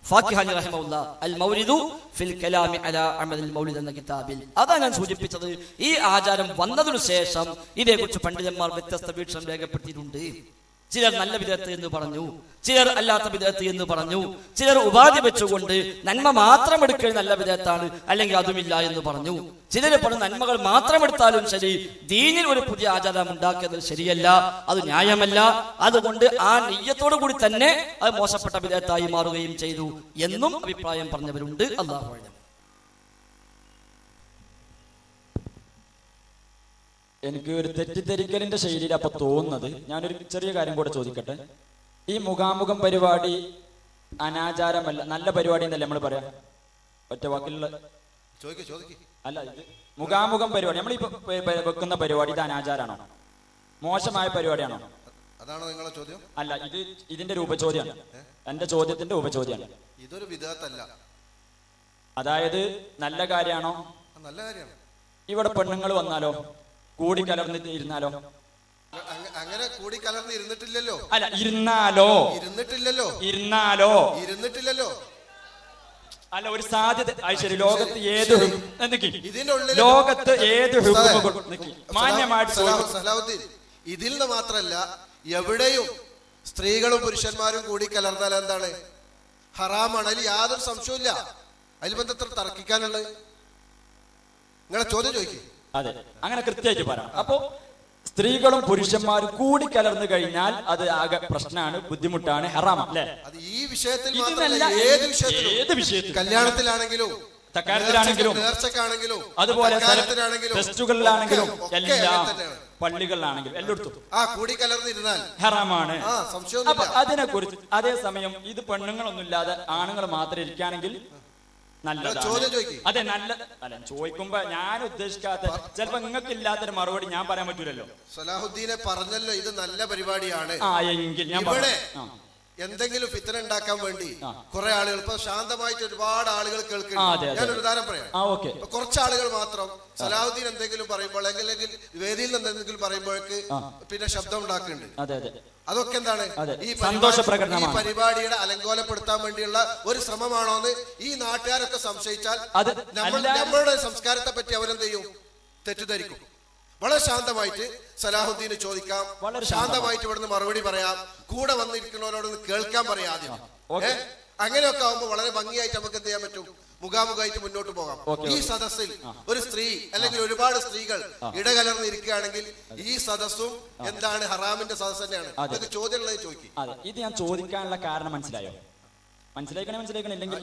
ഫാക്കിഹാനി റഹിമഹുല്ലാഹ് അൽ മൗലിദു ഫിൽ കലാമി അലാ അമൽ മൗലിദ് എന്ന കിതാബിൽ. അതാ ഞാൻ സൂചിപ്പിച്ചത്. ഈ ആചാരം വന്നതിനു ശേഷം ഇതേക്കുറിച്ച് പണ്ഡിതന്മാർ വ്യത്യസ്ത വീക്ഷണം രേഖപ്പെടുത്തിയിട്ടുണ്ട്. ചിലർ നല്ല ബിദ്അത്ത് എന്ന് പറഞ്ഞു, ചിലർ അല്ലാത്ത ബിദ്അത്ത് എന്ന് പറഞ്ഞു, ചിലർ ഉപാധി വെച്ചുകൊണ്ട് നന്മ മാത്രം എടുക്കൽ നല്ല ബിദ്അത്താണ് അല്ലെങ്കിൽ അതുമില്ല എന്ന് പറഞ്ഞു. ചിലർ പറഞ്ഞു നന്മകൾ മാത്രം എടുത്താലും ശരി, ദീനിൽ ഒരു പുതിയ ആചാരം ഉണ്ടാക്കിയത് ശരിയല്ല, അത് ന്യായമല്ല, അതുകൊണ്ട് ആ നിയ്യത്തോടു കൂടി തന്നെ അത് മോശപ്പെട്ട ബിദ്അത്തായി മാറുകയും ചെയ്തു എന്നും അഭിപ്രായം പറഞ്ഞവരുണ്ട്. അല്ലാഹു അഅലം. എനിക്ക് ഒരു തെറ്റിദ്ധരിക്കലിന്റെ ശൈലിയിൽ അപ്പൊ തോന്നുന്നത്, ഞാനൊരു ചെറിയ കാര്യം കൂടെ ചോദിക്കട്ടെ. ഈ മുഖാമുഖം പരിപാടി അനാചാരമല്ല, നല്ല പരിപാടി എന്നല്ലേ നമ്മൾ പറയാം? ഒറ്റ വാക്കിലുള്ള അല്ല, ഇത് മുഖാമുഖം പരിപാടി നമ്മൾ ഈ വെക്കുന്ന പരിപാടി ഇത് അനാചാരാണോ, മോശമായ പരിപാടിയാണോ? അതാണോ നിങ്ങളെ ചോദ്യം? അല്ല, ഇതിന്റെ ഒരു ഉപചോദ്യമാണ്, എന്റെ ചോദ്യത്തിന്റെ ഉപചോദ്യമാണ്. ഇതൊരു ബിദ്അത്തല്ല. അതായത് നല്ല കാര്യമാണോ? നല്ല കാര്യമാണ്. ഇവിടെ പെണ്ണുങ്ങൾ വന്നാലോ, കൂടിക്കലർന്ന് ഇരുന്നാലോ? അങ്ങനെ കൂടിക്കലർന്ന് ഇരുന്നിട്ടില്ലല്ലോ. അല്ല, ഇരുന്നാലോ? ഇരുന്നിട്ടില്ലല്ലോ. അല്ല, ഒരു സാധ്യത. ശരി, ലോകത്ത് ഏത് മാന്യമായിട്ട് സലാഹുദ്ദീൻ, ഇതിൽ നിന്ന് മാത്രല്ല എവിടെയും സ്ത്രീകളും പുരുഷന്മാരും കൂടി കലർന്നാൽ എന്താണ്? ഹറാമാണ്. അതിൽ യാതൊരു സംശയമില്ല. അതിൽ ബന്ധത്തിൽ തർക്കിക്കാനുള്ളത്? നിങ്ങളെ ചോദ്യം ചോദിക്കും. അതെ, അങ്ങനെ കൃത്യമായിട്ട് പറയാം. അപ്പോ സ്ത്രീകളും പുരുഷന്മാരും കൂടി കലർന്നു കഴിഞ്ഞാൽ അത് ആകെ പ്രശ്നമാണ്, ബുദ്ധിമുട്ടാണ്, ഹറാം അല്ലേ? അത് ഈ വിഷയത്തിൽ മാത്രമല്ല, ഏത് വിഷയത്തിലും, കല്യാണത്തിലാണെങ്കിലും നേർച്ചക്കാണെങ്കിലും അതുപോലെ ഫെസ്റ്റുകളിലാണെങ്കിലും എല്ലാം, പള്ളികളിലാണെങ്കിലും എല്ലായിടത്തും ആ കൂടി കലർന്നിരുന്നാൽ ഹറാമാണ്. സംശയം. അതിനെ കുറിച്ച് അതേസമയം ഇത് പെണ്ണുങ്ങളൊന്നും ഇല്ലാതെ ആണുങ്ങൾ മാത്രം ഇരിക്കുകയാണെങ്കിൽ നല്ലതാണ്. അതെ, നല്ല അല്ല. ചോദിക്കുമ്പോ ഞാൻ ഉദ്ദേശിക്കാത്ത ചിലപ്പോ നിങ്ങൾക്ക് ഇല്ലാത്തൊരു മറുപടി ഞാൻ പറയാൻ പറ്റൂലല്ലോ. സലാഹുദ്ദീനെ പറഞ്ഞല്ലോ ഇത് നല്ല പരിപാടിയാണ്. എങ്കിൽ ഞാൻ എന്തെങ്കിലും ഫിത്തന ഉണ്ടാക്കാൻ വേണ്ടി കുറെ ആളുകൾ ഇപ്പൊ ശാന്തമായിട്ട് ഒരുപാട് ആളുകൾ കേൾക്കുന്നുണ്ട്. ഞാനൊരു ഉദാഹരണം പറയാം. കുറച്ച് ആളുകൾ മാത്രം സലാഹുദ്ദീൻ എന്തെങ്കിലും പറയുമ്പോൾ അല്ലെങ്കിൽ വേദിയിൽ നിന്ന് എന്തെങ്കിലും പറയുമ്പോഴേക്ക് പിന്നെ ശബ്ദം ഉണ്ടാക്കുന്നുണ്ട്. അതൊക്കെ എന്താണ് ഈ പരിപാടിയുടെ അലങ്കോലപ്പെടുത്താൻ വേണ്ടിയുള്ള ഒരു ശ്രമമാണോ എന്ന് ഈ നാട്ടുകാരൊക്കെ സംശയിച്ചാൽ നമ്മളുടെ സംസ്കാരത്തെ പറ്റി അവരെന്ത് ചെയ്യും? തെറ്റിദ്ധരിക്കും. വളരെ ശാന്തമായിട്ട് സലാഹുദ്ദീന് ചോദിക്കാം, ശാന്തമായിട്ട് ഇവിടുന്ന് മറുപടി പറയാം, കൂടെ വന്നിരിക്കുന്നവരോടൊന്ന് കേൾക്കാൻ പറയാം ആദ്യം. അങ്ങനെയൊക്കെ ആവുമ്പോ വളരെ ഭംഗിയായിട്ട് നമുക്ക് എന്ത് ചെയ്യാൻ പറ്റും? മുഖാമുഖമായിട്ട് മുന്നോട്ട് പോകാം. ഈ സദസ്സിൽ ഒരു സ്ത്രീ അല്ലെങ്കിൽ ഒരുപാട് സ്ത്രീകൾ ഇടകലർന്നിരിക്കുകയാണെങ്കിൽ ഈ സദസ്സും എന്താണ് ഹറാമിന്റെ സദസ്സ് തന്നെയാണ്. അതൊക്കെ ചോദ്യമുള്ളത് ചോദിക്കും. ഇത് ഞാൻ ചോദിക്കാനുള്ള കാരണം മനസ്സിലായോ? മനസ്സിലായില്ലെങ്കിൽ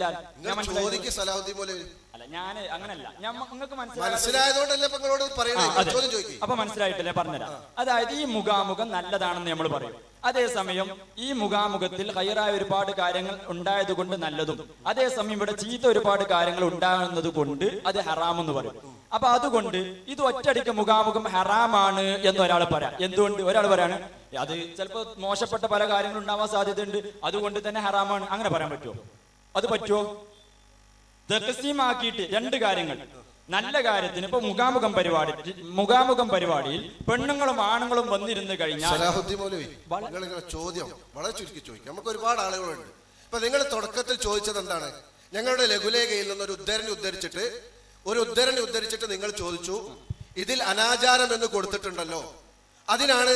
ചോദിക്ക് സലാഹുദ്ദീൻ പോലെ. അല്ല, ഞാൻ അങ്ങനല്ല, നിങ്ങൾക്ക് മനസ്സിലായതുകൊണ്ടല്ലേ നിങ്ങളോട് പറയുന്നത്. ചോദ്യം ചോദിക്കും. അപ്പൊ മനസ്സിലായിട്ടല്ലേ? പറഞ്ഞുതരാം. അതായത് ഈ മുഖാമുഖം നല്ലതാണെന്ന് നമ്മൾ പറയും. അതേസമയം ഈ മുഖാമുഖത്തിൽ ഹൈറായ ഒരുപാട് കാര്യങ്ങൾ ഉണ്ടായത് കൊണ്ട് നല്ലതും, അതേസമയം ഇവിടെ ചീത്ത ഒരുപാട് കാര്യങ്ങൾ ഉണ്ടാകുന്നത് കൊണ്ട് അത് ഹറാമെന്ന് പറയും. അപ്പൊ അതുകൊണ്ട് ഇത് ഒറ്റയടിക്ക് മുഖാമുഖം ഹറാമാണ് എന്ന് ഒരാൾ പറയാം. എന്തുകൊണ്ട്? ഒരാൾ പറയാണ് അത് ചിലപ്പോൾ മോശപ്പെട്ട പല കാര്യങ്ങളും ഉണ്ടാവാൻ സാധ്യതയുണ്ട്, അതുകൊണ്ട് തന്നെ ഹറാമാണ്. അങ്ങനെ പറയാൻ പറ്റുമോ? അത് പറ്റുമോ? തഖ്സീമാക്കിയിട്ട് രണ്ട് കാര്യങ്ങൾ, നല്ല കാര്യത്തിന് ഇപ്പൊ മുഖാമുഖം പരിപാടിയിൽ പെണ്ണുങ്ങളും ആണുങ്ങളും വന്നിരുന്ന് കഴിഞ്ഞാൽ ചോദ്യം വളരെ ചുരുക്കി ചോദിക്കാം. നമുക്ക് ഒരുപാട് ആളുകളുണ്ട്. ഇപ്പൊ നിങ്ങൾ തുടക്കത്തിൽ ചോദിച്ചത് എന്താണ്? ഞങ്ങളുടെ ലഘുലേഖയിൽ നിന്ന് ഒരു ഉദ്ധരണി ഉദ്ധരിച്ചിട്ട് നിങ്ങൾ ചോദിച്ചു, ഇതിൽ അനാചാരം എന്ന് കൊടുത്തിട്ടുണ്ടല്ലോ, അതിനാണ്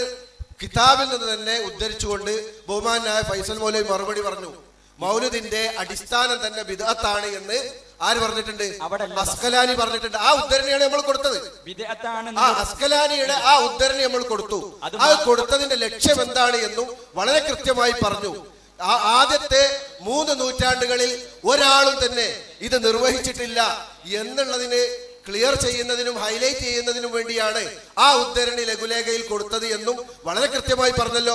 കിതാബിൽ നിന്ന് തന്നെ ഉദ്ധരിച്ചുകൊണ്ട് ബഹുമാനായ ഫൈസൽ മൗലവി മറുപടി പറഞ്ഞു, മൗലിദിന്റെ അടിസ്ഥാനം തന്നെ ബിദ്അത്താണ് എന്ന് ആര് പറഞ്ഞിട്ടുണ്ട്? അസ്കലാനി പറഞ്ഞിട്ടുണ്ട്. ആ ഉദ്ധരണിയാണ് നമ്മൾ കൊടുത്തത്. ആ അസ്കലാനിയുടെ ആ ഉദ്ധരണി നമ്മൾ കൊടുത്തു. ആ കൊടുത്തതിന്റെ ലക്ഷ്യം എന്താണ് എന്നും വളരെ കൃത്യമായി പറഞ്ഞു. ആദ്യത്തെ 3 നൂറ്റാണ്ടുകളിൽ ഒരാളും തന്നെ ഇത് നിർവഹിച്ചിട്ടില്ല എന്നുള്ളതിന് ക്ലിയർ ചെയ്യുന്നതിനും ഹൈലൈറ്റ് ചെയ്യുന്നതിനും വേണ്ടിയാണ് ആ ഉദ്ധരണി ലഘുലേഖയിൽ കൊടുത്തത് എന്നും വളരെ കൃത്യമായി പറഞ്ഞല്ലോ.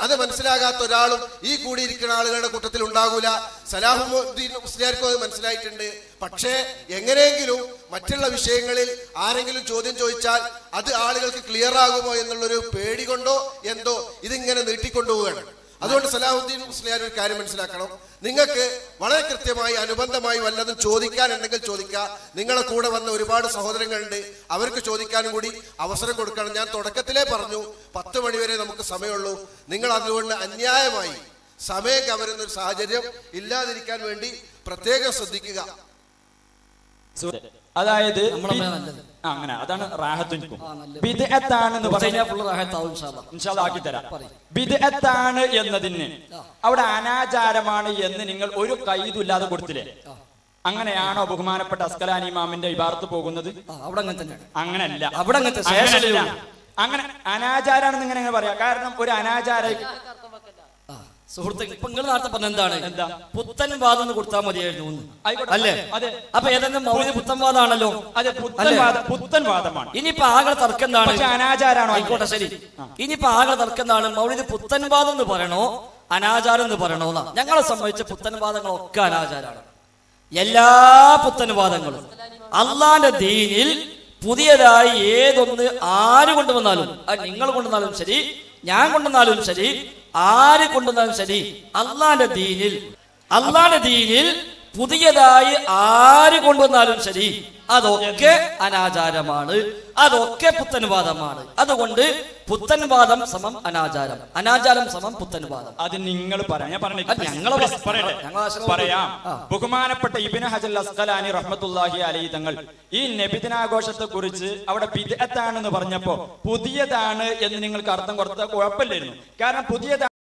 അത് മനസ്സിലാകാത്ത ഒരാളും ഈ കൂടിയിരിക്കുന്ന ആളുകളുടെ കൂട്ടത്തിൽ ഉണ്ടാകൂല. സലാഹുദ്ദീൻ മുസ്ലിയാർക്കും അത് മനസ്സിലായിട്ടുണ്ട്. പക്ഷേ എങ്ങനെയെങ്കിലും മറ്റുള്ള വിഷയങ്ങളിൽ ആരെങ്കിലും ചോദ്യം ചോദിച്ചാൽ അത് ആളുകൾക്ക് ക്ലിയർ ആകുമോ എന്നുള്ളൊരു പേടി കൊണ്ടോ എന്തോ ഇതിങ്ങനെ നീട്ടിക്കൊണ്ടുപോവുകയാണ്. അതുകൊണ്ട് സലാഹുദ്ദീൻ മുസ്ലിയാർ ഒരു കാര്യം മനസ്സിലാക്കണം. നിങ്ങൾക്ക് വളരെ കൃത്യമായി അനുബന്ധമായി വല്ലതും ചോദിക്കാനുണ്ടെങ്കിൽ ചോദിക്കുക. നിങ്ങളെ കൂടെ വന്ന ഒരുപാട് സഹോദരങ്ങളുണ്ട്, അവർക്ക് ചോദിക്കാനും കൂടി അവസരം കൊടുക്കണം. ഞാൻ തുടക്കത്തിലേ പറഞ്ഞു 10 മണി വരെ നമുക്ക് സമയമുള്ളൂ. നിങ്ങൾ അതുകൊണ്ട് അന്യായമായി സമയം കവരുന്ന ഒരു സാഹചര്യം ഇല്ലാതിരിക്കാൻ വേണ്ടി പ്രത്യേകം ശ്രദ്ധിക്കുക. അതായത് അങ്ങനെ അതാണ് റാഹത്തുനിക്കും. ബിദ്അത്താണെന്ന് ആക്കി തരാം. ബിദ്അത്താണ് എന്നതിന് അവിടെ അനാചാരമാണ് എന്ന് നിങ്ങൾ ഒരു കൈതുല്ലാതെ കൊടുത്തില്ലേ? അങ്ങനെയാണോ ബഹുമാനപ്പെട്ട അസ്കലാനി ഇമാമിന്റെ ഇബാറത്ത് പോകുന്നത്? അങ്ങനല്ല, അങ്ങനെ അനാചാരാണെന്ന് ഇങ്ങനെ പറയാം. കാരണം ഒരു അനാചാര സുഹൃത്തുക്കൾ, ഇപ്പൊ നിങ്ങൾ നേരത്തെ പറഞ്ഞ എന്താ പുത്തൻ വാദം എന്ന് കൊടുത്താൽ മതിയായിരുന്നു അല്ലേ? അതെ. അപ്പൊ ഏതെങ്കിലും മൗലിദ് പുത്തൻ വാദമാണല്ലോ. അതെ, പുത്തൻ വാദമാണ്. ഇനിയിപ്പോ ആകെ തർക്കം എന്താണ്? അനാചാരാണോ? ആയിക്കോട്ടെ, ശരി. ഇനിയിപ്പോ ആകെ തർക്കം എന്താണ്? മൗലിദ് പുത്തൻ വാദം എന്ന് പറയണോ അനാചാരം എന്ന് പറയണോ എന്നാ. ഞങ്ങളെ സംബന്ധിച്ച പുത്തൻ വാദങ്ങളൊക്കെ അനാചാരാണ്. എല്ലാ പുത്തൻ വാദങ്ങളും അള്ളാന്റെ ദീനിൽ പുതിയതായി ഏതൊന്ന് ആര് കൊണ്ടുവന്നാലും, അത് നിങ്ങൾ കൊണ്ടുവന്നാലും ശരി, ഞാൻ കൊണ്ടുവന്നാലും ശരി, ആര് കൊണ്ടുവന്നാലും ശരി, അള്ളാന്റെ ദീനിൽ പുതിയതായി ആര് കൊണ്ടുവന്നാലും ശരി, അതൊക്കെ അനാചാരമാണ്, അതൊക്കെ പുത്തൻവാദമാണ്. അതുകൊണ്ട് പുത്തൻവാദം സമം അനാചാരം, അനാചാരം സമം പുത്തൻവാദം. അത് നിങ്ങൾ പറയാം. ബഹുമാനപ്പെട്ട ഇബ്നു ഹജർ അസ്ഖലാനി റഹ്മത്തുള്ളാഹി അലൈഹി തങ്ങൾ ഈ നബിദിനാഘോഷത്തെ കുറിച്ച് അവിടെ ബിദ്അത്താണെന്ന് പറഞ്ഞപ്പോ പുതിയതാണ് എന്ന് നിങ്ങൾക്ക് അർത്ഥം കൊടുത്താൽ കുഴപ്പമില്ലായിരുന്നു. കാരണം പുതിയതാണ്